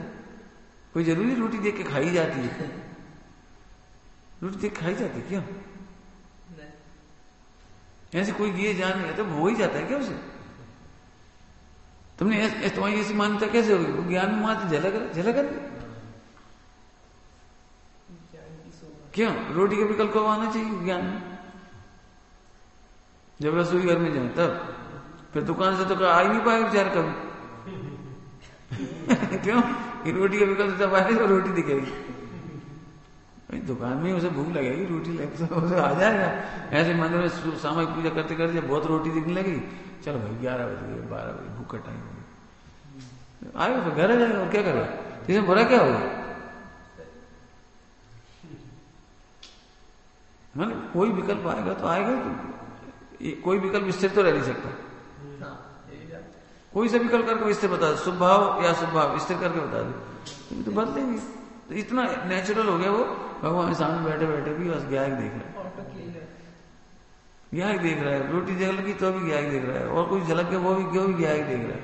कोई जरूरी रोटी देख के खाई जाती है? रोटी देख खाई जाती है क्या? ऐसे कोई ये जान गया तो हो ही जाता है क्या उसे? तुमने तुम्हारी ऐसी मान्यता कैसे होगी? ज्ञान में मात्र झलक क्यों? रोटी के विकल्प को आना चाहिए ज्ञान में। जब रसोई घर में जाए तब, फिर दुकान से तो आ ही नहीं पाए बेचारे कभी क्यों? कि रोटी का विकल्प जब आएगा तो रोटी दिखेगी, दुकान में उसे भूख लगेगी, रोटी उसे आ जाएगा। ऐसे मंदिर में सामूहिक पूजा करते करते जब बहुत रोटी दिखने लगी, चलो भाई 11 बज गए 12 बजे भूख का टाइम हो गया, आएगा फिर घर आ जाएगा, और क्या करेगा? इसमें बुरा क्या होगा? मान कोई विकल्प आएगा तो आएगा, तो कोई विकल्प स्थिर तो रह नहीं सकता। कोई सा विकल्प करके स्थिर बता दो, शुभ भाव या शुभ भाव स्थिर करके बता दो, तो बदलेंगे। तो इतना नेचुरल हो गया वो। भगवान सामने बैठे बैठे भी बस ज्ञान देख रहा है, ज्ञान देख रहा है। रोटी जल की तो भी ज्ञान देख रहा है, और कोई झलक के वो भी ज्ञान देख रहा है।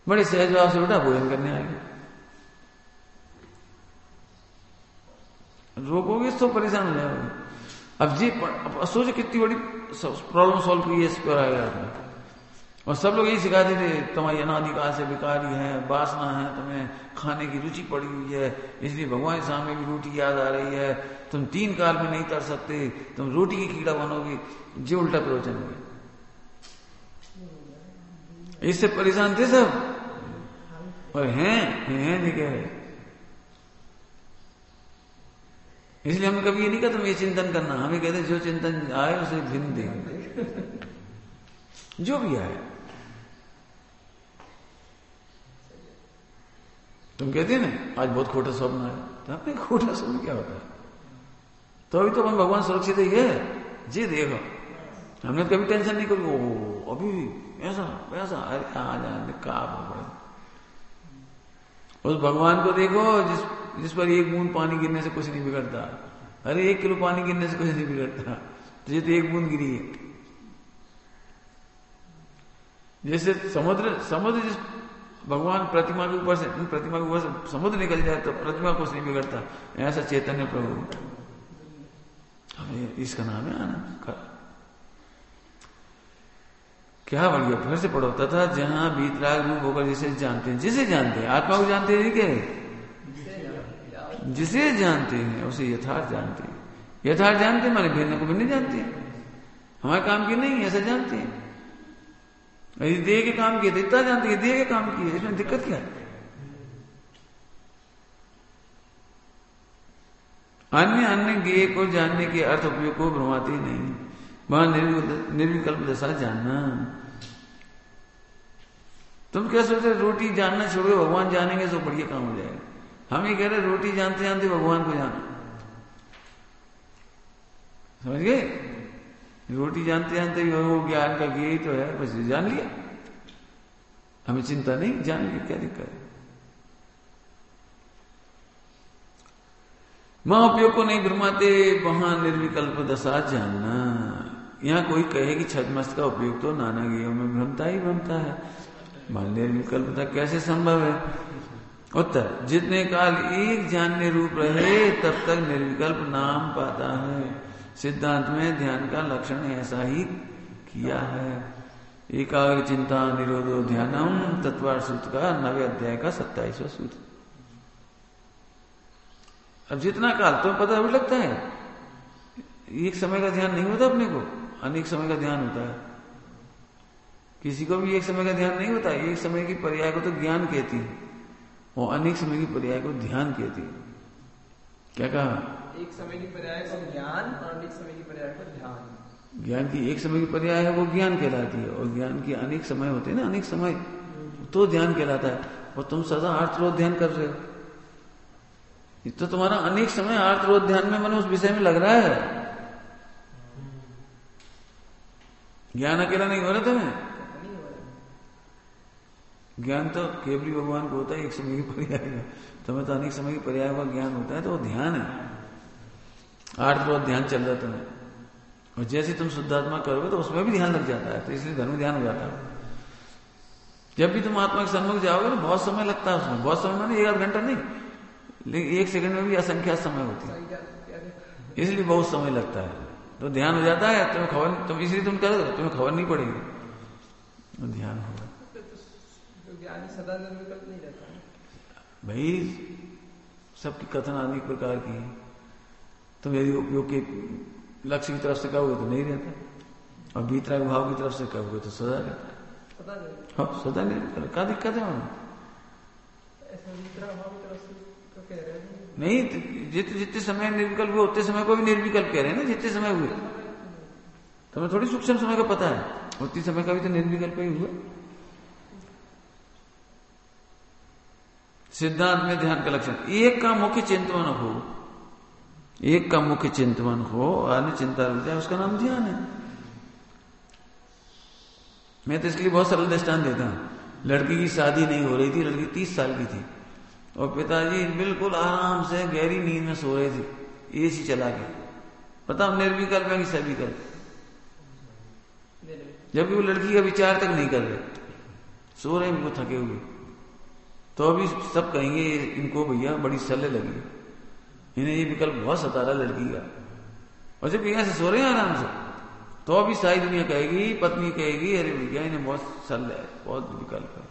बड़े सहज भाव से उठा भोजन करने आएगा। रोकोगे तो परेशान हो जाओगे। अब जी सोचो कितनी बड़ी प्रॉब्लम सॉल्व की है इस पर आएगा आपने। और सब लोग यही सिखाते थे, तुम्हारी अनादिकाल से विकारी है, वासना है, तुम्हें खाने की रुचि पड़ी हुई है, इसलिए भगवान के सामने भी रोटी याद आ रही है, तुम 3 काल में नहीं तर सकते, तुम रोटी की कीड़ा बनोगे। जो उल्टा प्रवचन हो गया। इससे परेशान थे सब, और हैं नहीं कह रहे। इसलिए हमने कभी ये नहीं कहा तुम ये चिंतन करना, हमें कहते जो चिंतन आए उसे भिन्न देंगे, जो भी आए। तुम कहते ना आज बहुत खोटा स्वप्न आया, तो अपने खोटा स्वप्न क्या होता है? तो अभी तो अपन भगवान सुरक्षित ही है जी। देखो हमने कभी टेंशन नहीं करी, ओ अभी ऐसा वैसा, अरे आ जाने का पड़े। उस भगवान को देखो जिस पर 1 बूंद पानी गिरने से कुछ नहीं बिगड़ता। अरे 1 किलो पानी गिरने से कुछ नहीं बिगड़ता, तो ये तो 1 बूंद गिरी है। जैसे समुद्र जिस भगवान प्रतिमा के ऊपर से समुद्र निकल जाए तो प्रतिमा कुछ नहीं बिगड़ता, ऐसा चैतन्य प्रभु। हमें इसका नाम है आनंद। क्या बढ़ गया? फिर से पढ़ो। तथा जहां बीतराग रूप होकर जिसे जानते हैं, आत्मा को जानते हैं क्या? जिसे जानते हैं उसे यथार्थ जानते हैं। यथार्थ जानते हैं माने भिन्न को भिन्न जानते हैं, हमारे काम की नहीं ऐसा जानते हैं। यदि देह के काम किए तो इतना जानते हैं, देह के काम किए, इसमें दिक्कत क्या है? अन्य ज्ञेय को जानने के अर्थ उपयोग को भ्रमाते नहीं। वहां निर्विकल्प दशा जानना। तुम क्या सोच रहे? रोटी जानना छोड़ो, भगवान जानेंगे तो बढ़िया काम हो जाएगा। हम ये कह रहे रोटी जानते जानते भगवान को जाना, समझ गए? रोटी जानते जानते भी वो ज्ञान का ज्ञेय तो है, बस जान लिया, हमें चिंता नहीं, जान लिया, क्या दिक्कत है? वहां उपयोग को नहीं भ्रमाते, वहां निर्विकल्प दशा जानना। यहां कोई कहे कि छद्मस्त का उपयोग तो नाना ज्ञेयों में भ्रमता ही भ्रमता है, मान निर्विकल्पता कैसे संभव है? उत्तर, जितने काल एक जानने रूप रहे तब तक निर्विकल्प नाम पाता है। सिद्धांत में ध्यान का लक्षण ऐसा ही किया है। एकाग्र चिंता निरोधो ध्यानम तत्वार सूत्र का 9वें अध्याय का 27वां सूत्र। अब जितना काल तुम्हें पता अभी लगता है, एक समय का ध्यान नहीं होता अपने को, अनेक समय का ध्यान होता है। किसी को भी एक समय का ध्यान नहीं होता। एक समय की पर्याय को तो ज्ञान कहती है और अनेक समय की पर्याय को ध्यान कहती है। क्या कहा? एक समय की पर्याय को ज्ञान और अनेक समय की पर्याय को ध्यान। ज्ञान की एक समय की पर्याय है वो ज्ञान कहलाती है, और ज्ञान की अनेक समय होते हैं ना, अनेक समय तो ध्यान कहलाता है। और तुम सदा आर्तरोध ध्यान कर रहे हो, तो तुम्हारा अनेक समय आर्तरोध ध्यान में मन उस विषय में लग रहा है। ज्ञान अकेला नहीं हो रहा तुम्हें। ज्ञान तो केवली भगवान को होता है एक समय की पर्याय का, तुम्हें तो अनेक समय की पर्याय का ज्ञान होता है, तो वो ध्यान है। आर्तरोध ध्यान चल रहा है तुम्हें, और जैसे तुम शुद्धात्मा करोगे तो उसमें भी ध्यान लग जाता है, तो इसलिए धर्म ध्यान हो जाता है। जब भी तुम आत्मा के सम्मुख जाओगे तो बहुत समय लगता है उसमें। बहुत समय माने 1 आध घंटा नहीं, लेकिन 1 सेकंड में भी असंख्या समय होती है, इसलिए बहुत समय लगता है। तो ध्यान हो जाता है, तुम्हें खबर, तुम इसलिए तुम करोगे, तुम्हें खबर नहीं पड़ेगी, तो ध्यान होगा। ज्ञान सदा निर्विकल्प नहीं रहता है भाई। सबकी कथन अनेक प्रकार की है। तुम यदि उपयोग के लक्ष्य की तरफ से कहोगे तो नहीं रहता, और भीतरा भाव की तरफ से कहोगे तो सदा रहता है। हाँ, सदा निर्विकल्प। क्या दिक्कत है वहां? नहीं, जितने समय निर्विकल्प हुए उतने समय को भी निर्विकल्प कह रहे हैं ना। जितने समय हुए तुम्हें थोड़ी सूक्ष्म समय का पता है, उतनी समय का भी तो निर्विकल्प ही हुआ। सिद्धांत में ध्यान का लक्षण एक का मुख्य चिंतन हो, एक का मुख्य चिंतन हो, अन्य चिंता रुक जाए, उसका नाम ध्यान है। मैं तो इसके लिए बहुत सरल दृष्टांत देता हूं। लड़की की शादी नहीं हो रही थी, लड़की 30 साल की थी, और पिताजी बिल्कुल आराम से गहरी नींद में सो रहे थे, एसी चला के। बताओ निर्विकल्प है कि सविकल्प? जबकि वो लड़की का विचार तक नहीं कर रहे, सो रहे हैं, थके हुए। तो अभी सब कहेंगे इनको भैया बड़ी सल्ले लगी, इन्हें ये विकल्प बहुत सता रहा लड़की का। और जब यहां से सो रहे हैं आराम से, तो अभी सारी दुनिया कहेगी, पत्नी कहेगी, अरे भैया इन्हें बहुत सल्ले है, बहुत विकल्प है।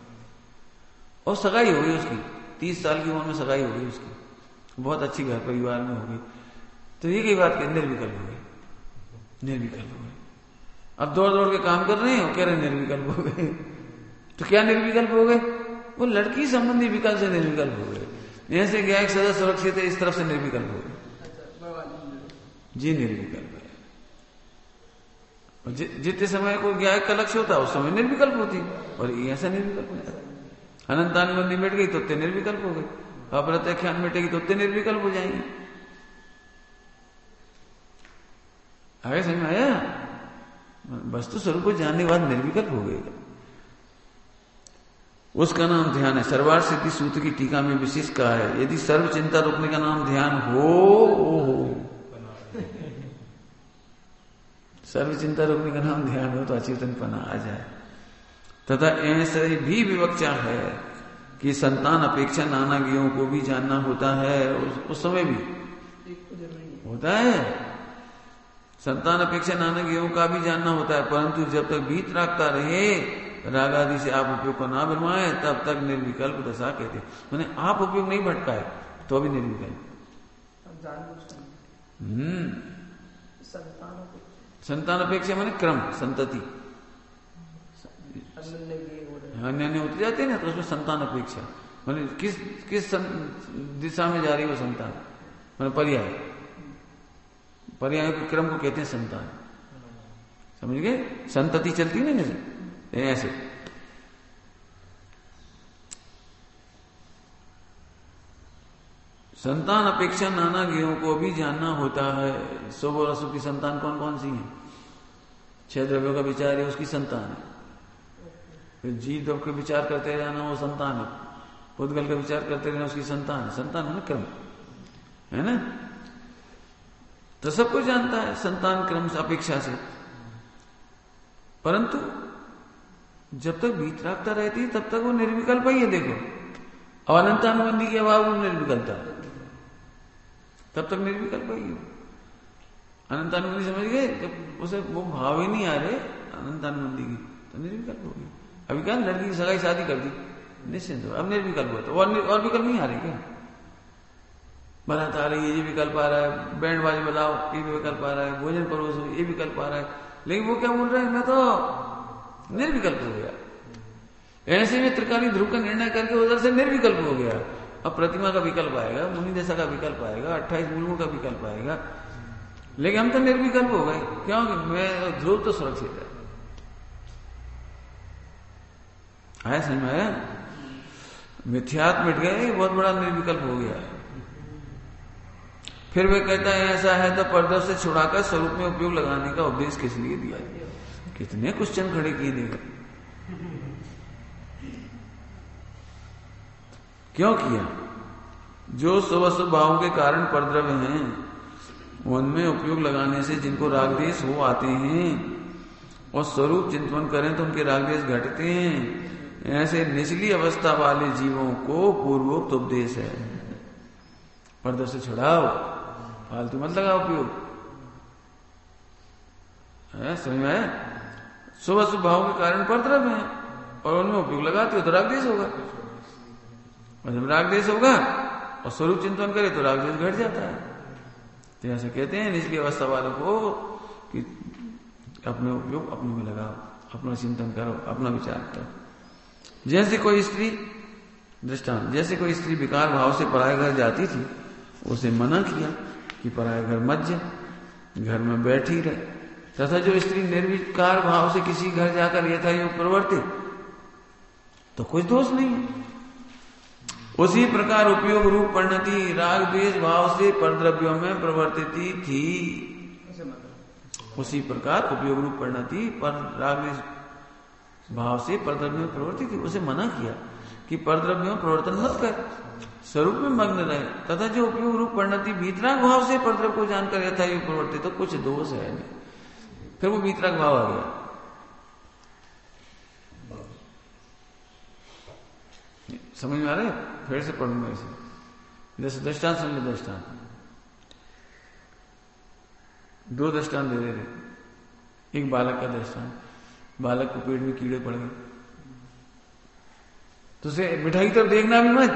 और सगाई हो गई उसकी, 30 साल की उम्र में सगाई हो गई उसकी, बहुत अच्छी घर परिवार में हो गई। तो ये कई बात कह निर्विकल्प हो गई, निर्विकल्प हो गई। अब दौड़ दौड़ के काम कर रहे हैं, कह रहे निर्विकल्प हो गए। तो क्या निर्विकल्प हो गए? वो लड़की संबंधी विकल्प से निर्विकल्प हो गए। जैसे गायक सदा सुरक्षित है, इस तरफ से निर्विकल्प हो गए जी, निर्विकल्प है। और जितने समय को गायक का लक्ष्य होता है उस समय निर्विकल्प होती है, और ऐसा निर्विकल्प हो जाता है। अनंतानुबंधी मिट गई तो उतने निर्विकल्प हो गए, अप्रत्याख्यान मिटेगी तो उतने निर्विकल्प हो जाएंगे। आगे समझ में आया? वस्तु स्वरूप को जानने के बाद निर्विकल्प हो गए, उसका नाम ध्यान है। सर्वार्थ सिद्धि सूत्र की टीका में विशेष कहा है, यदि सर्व चिंता रोकने का नाम ध्यान हो, सर्व चिंता रोकने का नाम ध्यान हो तो अचेतनपना आ जाए। तथा ऐसे भी विवक्षा है कि संतान अपेक्षा नाना ज्ञों को भी जानना होता है। उस समय भी होता है, संतान अपेक्षा नाना ज्ञों का भी जानना होता है, परंतु जब तक बीत रखता रहे, राग आदि से आप उपयोग को ना भरमाए, तब तक निर्विकल्प दशा कहते हैं। मैंने आप उपयोग नहीं भटकाए तो भी निर्विकल्प। संतान अपेक्षा माने क्रम, संतति, अन्य होते जाते हैं ना, तो उसमें संतान अपेक्षा माने किस दिशा में जा रही है वो संतान, माने पर्याय, पर्याय के क्रम को कहते हैं संतान। समझ गए? संतति चलती है ना ऐसे। संतान अपेक्षा नाना ज्ञों को भी जानना होता है। 100 वर्षों की संतान कौन कौन सी है? 6 द्रव्यों का विचार है, उसकी संतान है। फिर जीव द्रव्य का विचार करते रहना, वो संतान है। पुद्गल का विचार करते रहना, उसकी संतान है। संतान है ना क्रम, है ना? तो सबको जानता है संतान क्रम अपेक्षा से, परंतु जब तक वीतरागता रहती है तब तक वो निर्विकल्प ही है। देखो, और अनंतानुबंधी के अभाव में निर्विकल्पता, तब तक निर्विकल्प ही हो। अनंतानुबंधी समझ गए, जब उसे वो भाव ही नहीं आ रहे अनंतानुबंधी की तो निर्विकल्प होगी। अभी क्या लड़की की सगाई शादी कर दी निश्चिंत हो, अब निर्विकल्प हुआ तो और विकल्प नहीं आ रहे क्या? बारात आ रही है, ये विकल्प आ रहा है, बैंड बाजे बजाओ ये भी विकल्प आ रहा है, भोजन परोसो ये विकल्प आ रहा है, लेकिन वो क्या बोल रहे हैं, मैं तो निर्विकल्प हो गया। ऐसे में त्रिकाली ध्रुव का निर्णय करके उधर से निर्विकल्प हो गया। अब प्रतिमा का विकल्प आएगा, मुनि दशा का विकल्प आएगा, 28 मूलों का विकल्प आएगा, लेकिन हम तो निर्विकल्प हो गए। क्योंकि मैं ध्रुव तो सुरक्षित है। आया समझ में आया? मिथ्यात मिट गए, बहुत बड़ा निर्विकल्प हो गया। फिर वे कहता है ऐसा है तो पर्दा से छुड़ाकर स्वरूप में उपयोग लगाने का उपदेश किस लिए दिया? कितने क्वेश्चन खड़े किए देगा, क्यों किया? जो स्वस्व भाव के कारण परद्रव्य हैं उनमें उपयोग लगाने से जिनको रागदेश हो आते हैं और स्वरूप चिंतन करें तो उनके रागदेश घटते हैं। ऐसे निचली अवस्था वाले जीवों को पूर्वोक्त उपदेश है। पर्दा से छुड़ाओ, फालतू मत लगाओ उपयोग। समझ में आया? स्वस्व भाव के कारण परद्रव्य है और उनमें उपयोग लगाते हो तो रागदेश होगा, और जब रागदेश होगा और स्वरूप चिंतन करे तो रागदेश घट जाता है। तो ऐसे कहते हैं निचली अवस्था वालों को कि अपने उपयोग अपने में लगाओ, अपना चिंतन करो, अपना विचार करो। जैसे कोई स्त्री, दृष्टांत, जैसे कोई स्त्री विकार भाव से पराये घर जाती थी, उसे मना किया कि पराये घर मत जा, घर में बैठी रहे। तथा जो स्त्री निर्विकार भाव से किसी घर जाकर यथायोग प्रवर्ते तो कुछ दोष नहीं है। उसी प्रकार उपयोग रूप परिणति राग द्वेष भाव से परद्रव्यों में प्रवर्तित थी। उसी प्रकार उपयोग रूप परिणति पर राग द्वेष भाव से परद्रव्य में प्रवृत्ति थी, उसे मना किया कि परद्रव्य में प्रवर्तन मत कर, स्वरूप में मग्न रहे। तथा जो उपयोग रूप परिणति भीतराग भाव से परद्रव्य को जानकर यथायोग प्रवर्तित तो कुछ दोष है नहीं। फिर वो भीतराग भाव आ गया। समझ में आ रहा है? फिर से पढ़ूंगा इसे। जैसे दृष्टांत समझ लो, दृष्टांत दो दृष्टांत दे रहे। एक बालक का दृष्टांत, बालक को पेट में कीड़े पड़ गए तो उसे मिठाई की तरफ देखना भी मत,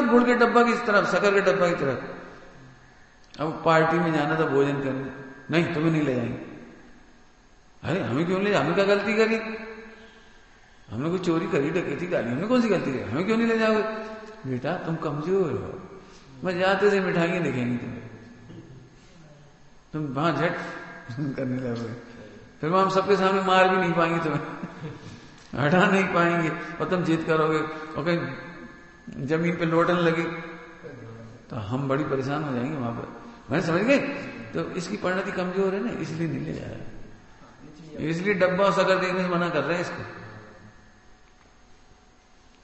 गुड़ के डब्बा की तरफ, शक्कर के डब्बा की तरफ। अब पार्टी में जाना था भोजन करने, नहीं तुम्हें नहीं ले जाएंगे। अरे हमें क्यों ले, हमें क्या गलती करी? हमने कोई चोरी करी, डकैती डाली, हमने कौन सी गलती करी? हमें क्यों नहीं ले जाओगे? बेटा तुम कमजोर हो, मैं जाते थे मिठाइयां दिखेंगी तुम्हें, तुम वहां झट करने लगोगे, फिर हम सबके सामने मार भी नहीं पाएंगे, तुम्हें हटा नहीं पाएंगे और तुम जिद करोगे और कहीं जमीन पे लौटने लगे तो हम बड़ी परेशान हो जाएंगे वहां पर। मैंने समझ गए? तो इसकी परिणति कमजोर है ना, इसलिए नहीं ले जा रहा, इसलिए डब्बा शक्कर देखने से मना कर रहे हैं इसको।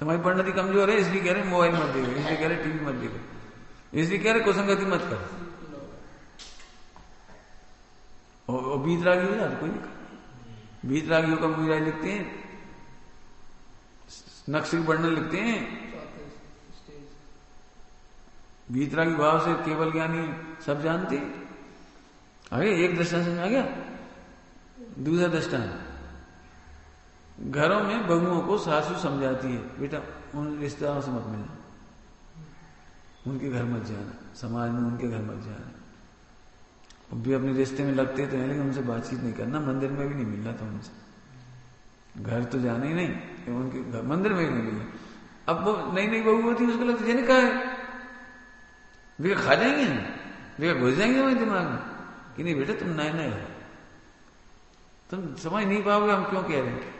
तुम्हारी परिणति कमजोर है इसलिए कह रहे मोबाइल मत देखो, इसलिए कह रहे टीवी मत देखो, इसलिए कह रहे कुसंगति मत कर। और बीतरागी हो जाते कोई नहीं। बीतरागियों का मीरा लिखते हैं, नक्शे के वर्णन लिखते हैं। बीतरागी भाव से केवल ज्ञानी सब जानते। आगे एक दृष्टांत समझ आ गया। दूसरा दृष्टांत, घरों में बहुओं को सासू समझाती है, बेटा उन रिश्तेदारों से मत मिलना, उनके घर मत जाना, समाज में उनके घर मत जाना। अब भी अपने रिश्ते में लगते तो हैं लेकिन उनसे बातचीत नहीं करना, मंदिर में भी नहीं मिलना था उनसे, घर तो जाना ही नहीं, उनके घर मंदिर में भी नहीं मिलना। अब वो नई नई बहू होती है, उसको लगता है कहा है वे खा जाएंगे, वे घुस जाएंगे हमारे दिमाग में कि नहीं बेटा तुम नए नए हो, तुम समझ नहीं पाओगे हम क्यों कह रहे हैं।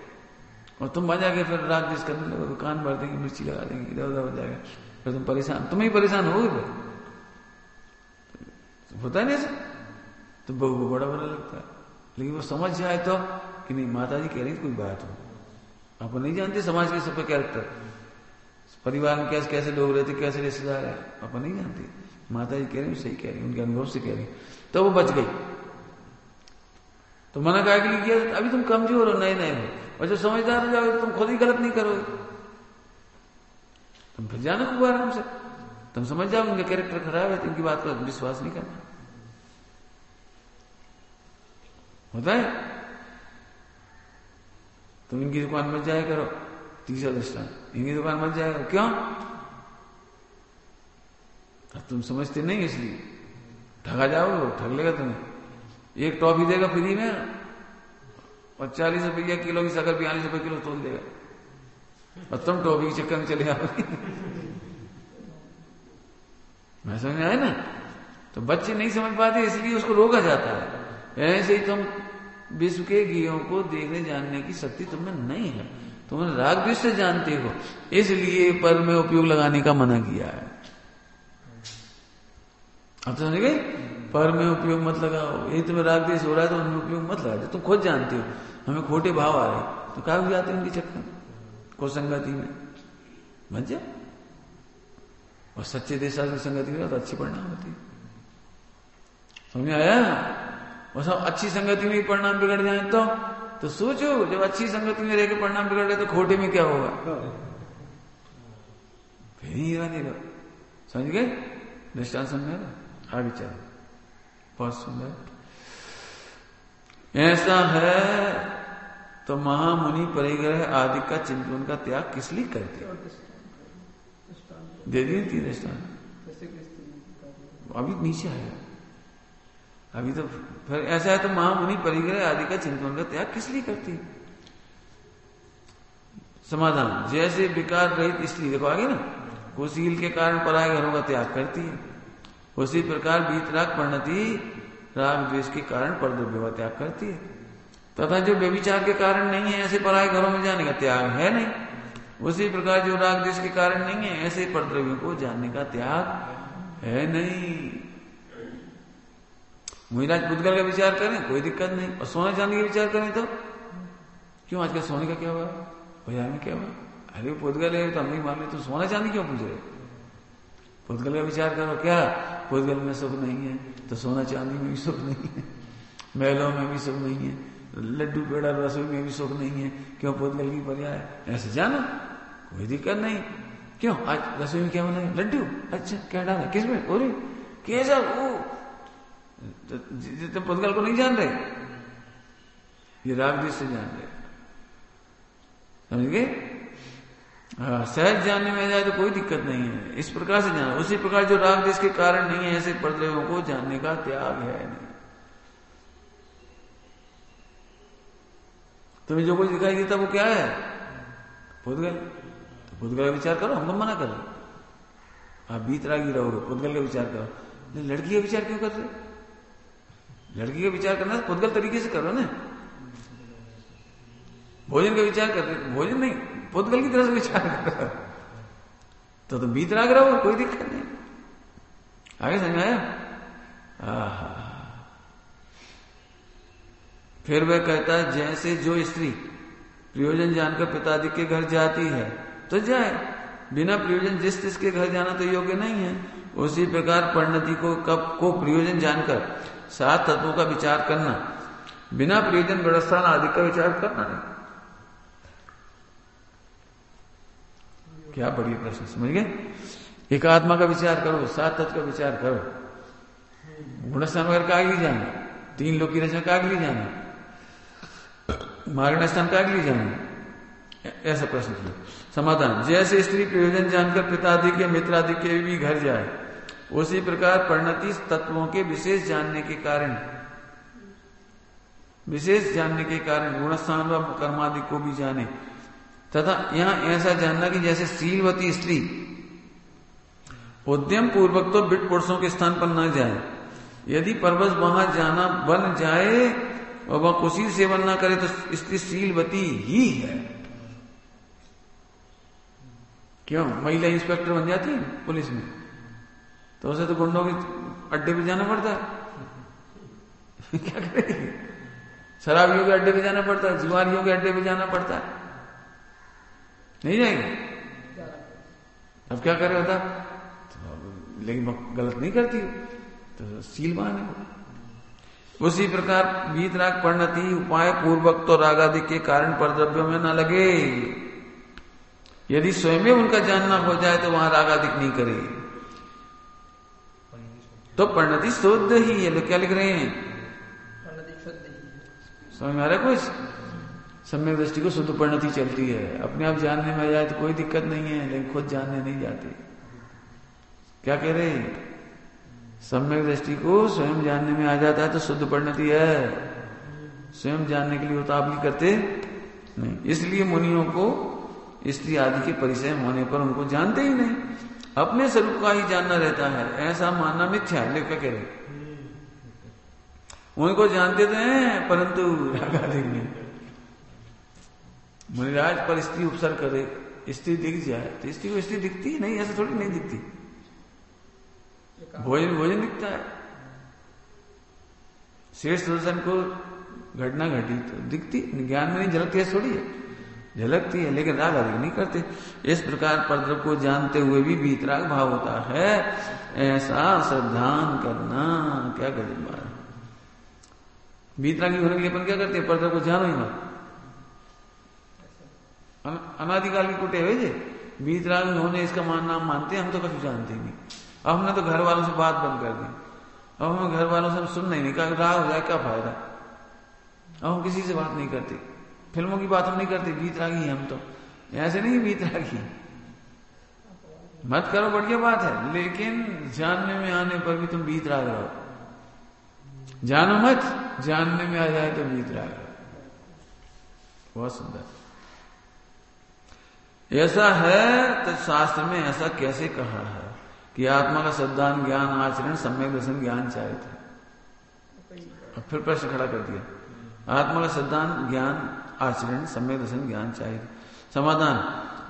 और तुम बजा के फिर रात जिस करने लगोगे, कान भर देंगे, मिर्ची लगा देंगे, इधर उधर हो जाएगा, फिर तुम परेशान, तुम्हें ही परेशान होगे। फिर होता है नहीं ऐसा, तो बहू को बड़ा बुरा लगता है। लेकिन वो समझ जाए तो कि नहीं माता जी कह रही कोई बात हो। आप नहीं जानते समाज के सब कैरेक्टर, परिवार में कैसे कैसे लोग रहते, कैसे रिश्तेदार है, आप नहीं जानते। माता जी कह रही सही कह रही, उनके अनुभव से कह रही, तो वो बच गई। तो मना क्या के लिए किया? अभी तुम कमजोर हो, नए नए हो, और जब समझदार हो जाओगे तो तुम खुद ही गलत नहीं करोगे, तुम फिर जाना खूब आराम से। तुम समझ जाओ उनका कैरेक्टर खराब है तो इनकी बात पर विश्वास नहीं करना। होता है, तुम इनकी दुकान मत जाया करो, तीसरा दृष्टांत, इनकी दुकान मत जाया करो, क्यों? अब तुम समझते नहीं इसलिए ठगा जाओगे, ठग लेगा तुम्हें। एक टॉफी देगा फ्री में और 40 रुपया किलो की शक्कर 42 रुपये किलो तोल देगा और तुम टॉफी के चक्कर में चले आओगे। मैं समझ में आया ना? तो बच्चे नहीं समझ पाते इसलिए उसको रोका जाता है। ऐसे ही तुम विश्व के जीवों को देखने जानने की शक्ति तुम्हें नहीं है, तुम राग द्वेष से जानते हो, इसलिए पर में उपयोग लगाने का मना किया है। अब समझ गए? पर में उपयोग मत लगाओ, यही तुम्हें राग द्वेष हो रहा है तो उनमें उपयोग मत लगा दो। तुम खुद जानते हो हमें खोटे भाव आ रहे तो क्या हो जाते हैं उनके चक्कर में, को संगति में बन जाए। और सच्चे देशा की संगति में तो अच्छी परिणाम होती है। समझ में आया? और सब अच्छी संगति में परिणाम बिगड़ जाए तो सोचो, जब अच्छी संगति में रहकर परिणाम बिगड़ रहे तो खोटे में क्या होगा? फिर ही नहीं। समझ गए? दृष्टांत समझ आगे चलो, बहुत सुंदर। ऐसा है तो महामुनि परिग्रह आदि का चिंतन का त्याग किस लिए करते? दे दी थी दृष्टांत, अभी नीचे आया, अभी तो फिर ऐसा है तो महामुनि परिग्रह आदि का चिंतन का त्याग किस लिए करती? समाधान, जैसे विकार रहित इसलिए, देखो आगे ना, कुशील के कारण पराय घरों का त्याग करती है, उसी प्रकार वीतराग परिणति राग द्वेष के कारण परद्रव्य का त्याग करती है। तथा जो व्यभिचार के कारण नहीं है ऐसे पराय घरों में जाने का त्याग है नहीं, उसी प्रकार जो राग द्वेष के कारण नहीं है ऐसे परद्रव्यों को जानने का त्याग है नहीं। मुहिराज पुद्गल का विचार करें कोई दिक्कत नहीं, और सोना चांदी का विचार करें तो क्यों? आजकल सोने का क्या हुआ, बाजार में क्या हुआ? अरे पुद्गल है तो हम नहीं मान रहे, तो सोना चांदी क्यों पूछ रहे? पुद्गल का विचार करो, क्या पुद्गल में सुख नहीं है तो सोना चांदी में भी सुख नहीं है, महलों में भी सुख नहीं है, लड्डू पेड़ा रसोई में भी सुख नहीं है, क्यों? पुद्गल की पर्याय है, ऐसे जाना कोई दिक्कत नहीं। क्यों? आज रसोई में क्या बनाए? लड्डू। अच्छा, क्या डाला? किसमें? ओरे कैसा? वो तो पुद्गल को नहीं जान रहे, ये राग द्वेष से जान रहे। समझ गए? सहज जानने में जाए तो कोई दिक्कत नहीं है, इस प्रकार से जाना। उसी प्रकार जो राग द्वेष के कारण नहीं है ऐसे परद्रव्यों को जानने का त्याग है नहीं। तुम्हें जो कुछ दिखाई देता वो क्या है? पुद्गल। तो पुद्गल का विचार करो, हम तो मना कर रहे। आप बीतरागी रहोगे, पुद्गल का विचार करो। लड़की का विचार क्यों कर रहे? लड़की का विचार करना तो पुद्गल तरीके से करो ना। भोजन का विचार कर रहे, भोजन नहीं, पुद्गल की तरह से विचार कर रहे तो तुम बीतराग रहो, कोई दिक्कत नहीं। आगे समझ आया? फिर वह कहता है, जैसे जो स्त्री प्रयोजन जानकर पिताजी के घर जाती है तो जाए, बिना प्रयोजन जिस जिसके घर जाना तो योग्य नहीं है, उसी प्रकार परिणति को प्रयोजन जानकर 7 तत्वों का विचार करना, बिना प्रयोजन व्यवस्थान आदि का विचार करना नहीं। क्या बड़ी प्रश्न, समझ गए? एक आत्मा का विचार करो, 7 तत्व का विचार करो, गुणस्थान वगैरह का आगे जाना, 3 लोक की रचना का आगे जाना, मार्ग स्थान का आगे जाना, ऐसा प्रश्न किया। समाधान, जैसे स्त्री प्रयोजन जानकर पितादि के मित्रादि के भी घर जाए, उसी प्रकार परिणति तत्वों के विशेष जानने के कारण गुणस्थान व कर्मादि को भी जाने, तथा यहां ऐसा जानना कि जैसे शीलवती स्त्री उद्यम पूर्वक तो बिट पुरुषों के स्थान पर न जाए, यदि परवश वहां जाना बन जाए और वह कुशील सेवन न करे तो स्त्री शीलवती ही है। क्यों? महिला इंस्पेक्टर बन जाती है पुलिस में तो उसे तो गुंडों के अड्डे पे जाना पड़ता है। क्या करेगी? शराबियों के अड्डे पे जाना पड़ता है, जुआरियों के अड्डे पे जाना पड़ता है, नहीं जाएंगे। अब क्या करे होता? तो लेकिन गलत नहीं करती तो शीलवान है। उसी प्रकार वीतराग परिणति उपाय पूर्वक तो रागादि के कारण परद्रव्यों में न लगे, यदि स्वयं उनका जानना हो जाए तो वहां रागादिक नहीं करे। तो परिणति शुद्ध ही है। लोग क्या लिख रहे हैं? परिणति शुद्ध ही है। समझ में आ रहा है कुछ? सम्यक दृष्टि को शुद्ध परिणति चलती है। अपने आप जानने में आ जाए तो कोई दिक्कत नहीं है, लेकिन खुद जानने नहीं जाते। क्या कह रहे हैं? सम्यक दृष्टि को स्वयं जानने में आ जाता है तो शुद्ध परिणति है। स्वयं जानने के लिए उतावली करते नहीं। इसलिए मुनियों को स्त्री आदि के परिचय होने पर उनको जानते ही नहीं, अपने स्वरूप का ही जानना रहता है। ऐसा मानना मिथ्या है। लेखक कह रहे उनको जानते तो हैं परंतु रागाधिक नहीं। मुनिराज पर स्त्री उपसर्ग करे, स्त्री दिख जाए तो स्त्री को स्त्री दिखती ही नहीं, ऐसा थोड़ी नहीं दिखती। भोजन भोजन दिखता है। श्रेष्ठ दर्शन को घटना घटी तो दिखती, ज्ञान में नहीं झलकती है, थोड़ी है, झलकती है, लेकिन राग अधिक नहीं करते। इस प्रकार परद्रव को जानते हुए भी वीतराग भाव होता है, ऐसा श्रद्धान करना। क्या करें बात? वीतरागी होने के लिए अपन क्या करते हैं? परद्रव को जानो ही मत। अनादिकाल की कुटे हुए जे वीतराग होने इसका नाम मानते हैं, हम तो कभी जानते ही नहीं। अब हमने तो घर वालों से बात बंद कर दी। अब हम घर वालों से हम सुनना ही नहीं, कहा राग हो जाए क्या फायदा। अब हम किसी से बात नहीं करते, फिल्मों की बात हम नहीं करते। वीतरागी हम तो ऐसे नहीं, वीतरागी मत करो, बढ़िया बात है, लेकिन जानने में आने पर भी तुम वीतराग रहो। जानो मत, जानने में आ जाए तो वीतराग रहो। बहुत सुंदर। ऐसा है तो शास्त्र में ऐसा कैसे कहा है कि आत्मा का सद्दान ज्ञान आचरण सम्यक दर्शन ज्ञान चाहिए था। अब फिर प्रश्न खड़ा कर दिया, आत्मा का सद्दान ज्ञान आचरण सम्यक दर्शन ज्ञान चाहिए। समाधान,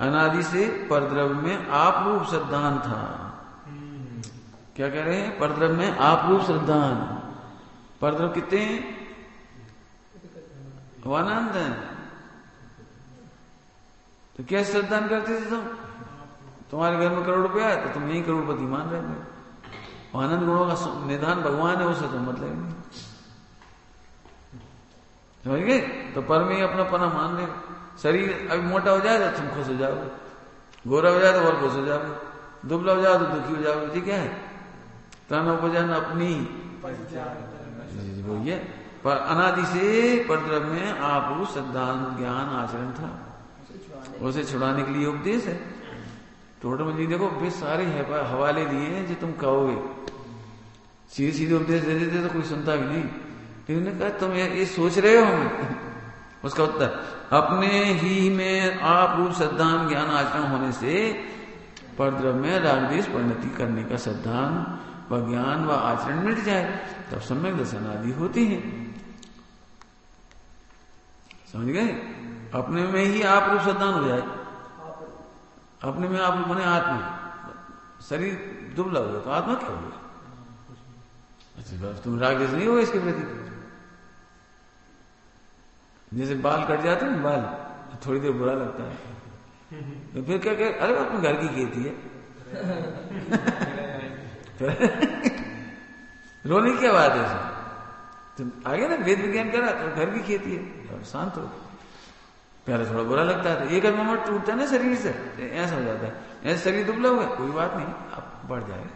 अनादि से परद्रव्य में आप रूप सद्दान था। क्या कह रहे हैं? परद्रव्य में आप रूप सद्दान। परद्रव्य कितने हैं? अनंत है। तो क्या श्रद्धान करते थे तुम? तुम्हारे घर में करोड़ रुपया है तो तुम यही करोड़पति मान रहे हो। आनंद गुणों का निधान भगवान है, उससे तुम मतलब नहीं। समझ गए? तो पर में ही अपना पना मान रहे। शरीर अभी मोटा हो जाए तो तुम खुश हो जाओगे, गोरा हो जाए तो और खुश हो जाओगे, दुबला हो जाओ तो दुखी हो जाओगे। ठीक है? तन उपजन अपनी वही है। पर अनादि से परद्रव्य में आप सद्दान ज्ञान आचरण था, उसे छुड़ाने के लिए उपदेश है। टोटल जी देखो वे सारे हवाले दिए हैं जो तुम कहोगे। सीधे सीधे उपदेश दे देते तो कोई सुनता भी नहीं। इन्होंने कहा तुम ये सोच रहे हो हमें। उसका उत्तर, अपने ही में आप रूप सद्दान ज्ञान आचरण होने से परद्रव्य में रागदेश परिणति करने का सद्दान व ज्ञान व आचरण मिट जाए, तब सम्यक दर्शन आदि होती है। समझ गए? अपने में ही आप रूप सद्दान हो जाए। अपने में आप बने आत्मा, शरीर दुबला हुआ तो आत्मा क्या हुआ? अच्छा, तुम रागदेश नहीं हो इसके प्रति। जैसे बाल कट जाते हैं बाल, थोड़ी देर बुरा लगता है, तो फिर क्या कह, अरे अपने घर की खेती है। रोने की क्या बात है? तुम आगे ना वेद विज्ञान करा तो घर की खेती है, शांत हो। पहले थोड़ा बुरा लगता है, एक मोमेंट टूटता है ना शरीर से, ऐसा हो जाता है। ऐसा शरीर दुबला हुआ, कोई बात नहीं, आप बढ़ जाएगा,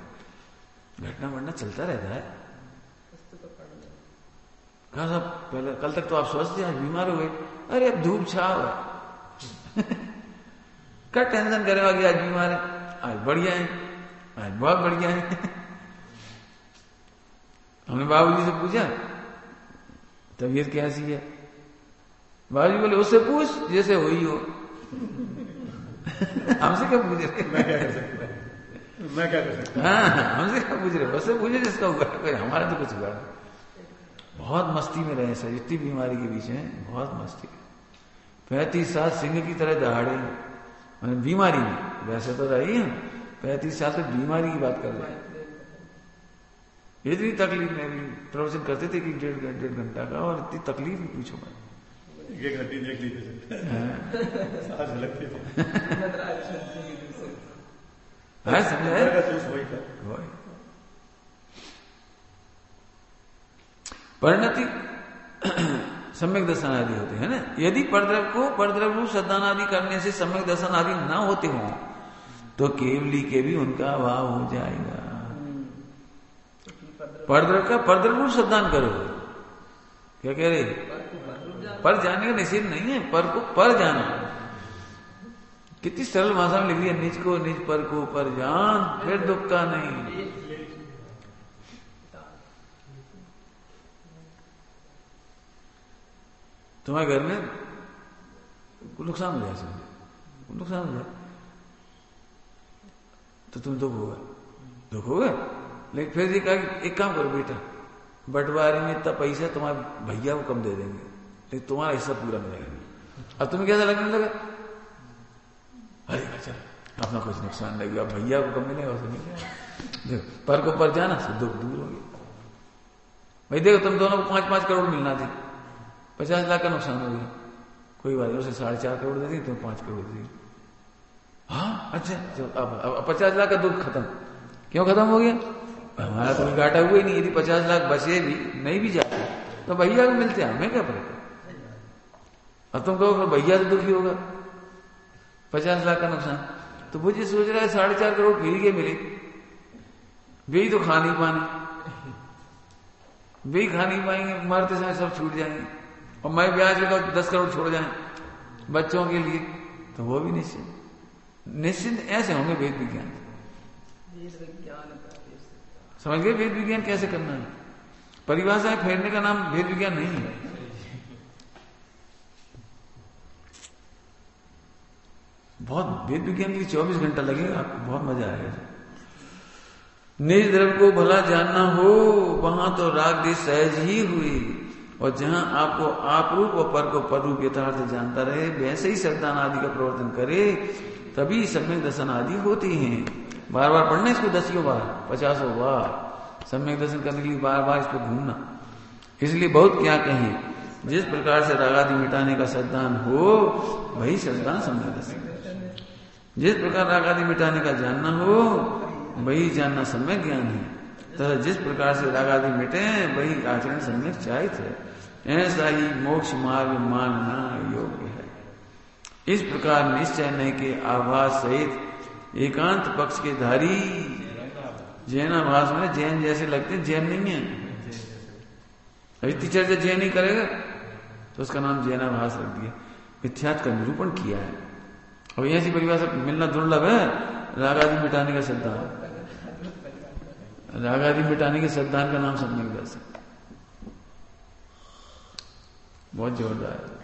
घटना बढ़ना चलता रहता है। कहा साहब पहले कल तक तो आप स्वस्थ थे, आज बीमार हो गए। अरे अब धूप छाव है। क्या टेंशन करेगा कि आज बीमार है? आज बढ़िया है, आज बहुत बढ़िया है। हमने बाबूजी से पूछा तबीयत कैसी है? बाबूजी बोले उससे पूछ जैसे हुई हो। हमसे क्या पूछ रहे? मैं क्या कर सकता? हाँ, हमसे क्या पूछ रहे? उससे पूछे जिसका हुआ, हमारा तो कुछ हुआ। बहुत मस्ती में रहे सर, इतनी बीमारी के बीच में बहुत मस्ती। 35 साल सिंह की तरह दहाड़े, मैंने बीमारी में, वैसे तो रही है 35 साल से बीमारी की बात कर रहे हैं। इतनी तकलीफ में भी प्रवचन करते थे कि 1.5 घंटा का, और इतनी तकलीफ भी पूछो मैं। 1 घंटे देख ली थी, सांस लगती थी। परिणति सम्यक दर्शन आदि होते हैं ना। यदि परद्रव्य को परद्रव्य रूप सद्दान आदि करने से सम्यक दर्शन आदि न होते हों तो केवली के भी उनका अभाव हो जाएगा। परद्रव्य श्रद्धान करो। क्या कह रहे? पर जाने का निषेध नहीं है, पर को पर जाना। कितनी सरल भाषा में लिख दिया, निज को निज पर को पर जान, फिर दुख का नहीं। तुम्हारे घर में नुकसान हो जाए, नुकसान हो जाए तो तुम दुख होगा। लेकिन फिर ये कहा कि एक काम करो बेटा, बंटवारे में इतना पैसा तुम्हारे भैया को कम दे देंगे, लेकिन तुम्हारा हिस्सा पूरा मिलेगा। अब तुम्हें कैसा लगने लगा? अरे अच्छा, अपना कुछ नुकसान लगेगा, भैया को कम मिलेगा, उसे मिलेगा। पर को पर जाना से दुख दूर हो गया। भाई देखो, तुम दोनों को 5-5 करोड़ मिलना थी, 50 लाख का नुकसान हो गया। कोई बात नहीं, उसे 4.5 करोड़ दे दी, तुम्हें 5 करोड़ दे दी। हाँ अच्छा, अब 50 लाख का दुख खत्म। क्यों खत्म हो गया? हमारा तो घाटा हुआ ही नहीं। यदि 50 लाख बचे भी नहीं भी जाते तो भैया को मिलते, हमें क्या फर्क? अब तुम कहो भैया तो दुखी होगा, 50 लाख का नुकसान। तो वो जी सोच रहा है 4.5 करोड़ फिर के मिले, वे तो खा नहीं पाने, वे खा नहीं पाएंगे, मरते समय सब छूट जाएंगे। और मैं ब्याज का 10 करोड़ छोड़ जाए बच्चों के लिए, तो वो भी निश्चित ऐसे होंगे वेद विज्ञान। समझ गए वेद विज्ञान कैसे करना है? परिभाषाएं फेरने का नाम वेद विज्ञान नहीं है। बहुत वेद विज्ञान के लिए 24 घंटा लगेगा, आपको बहुत मजा आएगा। निज द्रव्य को भला जानना हो, वहां तो राग देश सहज ही हुई। और जहां आपको आप रूप और पर को पर रूप यथार्थ जानता रहे, वैसे ही श्रद्धान आदि का प्रवर्तन करे, तभी सम्यक दर्शन आदि होती हैं। बार बार पढ़ना इसको 10 बार, 50 बार सम्यक दर्शन करने के लिए बार बार इस पर घूमना। इसलिए बहुत क्या कहें, जिस प्रकार से राग आदि मिटाने का श्रद्धान हो, वही श्रद्धान सम्यक दर्शन। जिस प्रकार राग आदि मिटाने का जानना हो, वही जानना सम्यक ज्ञान है। तथा जिस प्रकार से राग आदि मिटे, वही आचरण सम्यक चाहिए है। ऐसा ही मोक्ष मार्ग मानना योग्य है। इस प्रकार निश्चय नहीं के आभास सहित एकांत पक्ष के धारी जैनाभास में जैन जैसे लगते हैं, जैन नहीं है। अभी चर्चा जैन ही करेगा तो उसका नाम जैनाभास रख दिया, मिथ्यात्व का निरूपण किया है। और ऐसी परिभाषा मिलना दुर्लभ है। राग आदि मिटाने का सिद्धांत, राग आदि मिटाने के सिद्धांत का नाम सम्यक दर्शन, बहुत जोरदार है।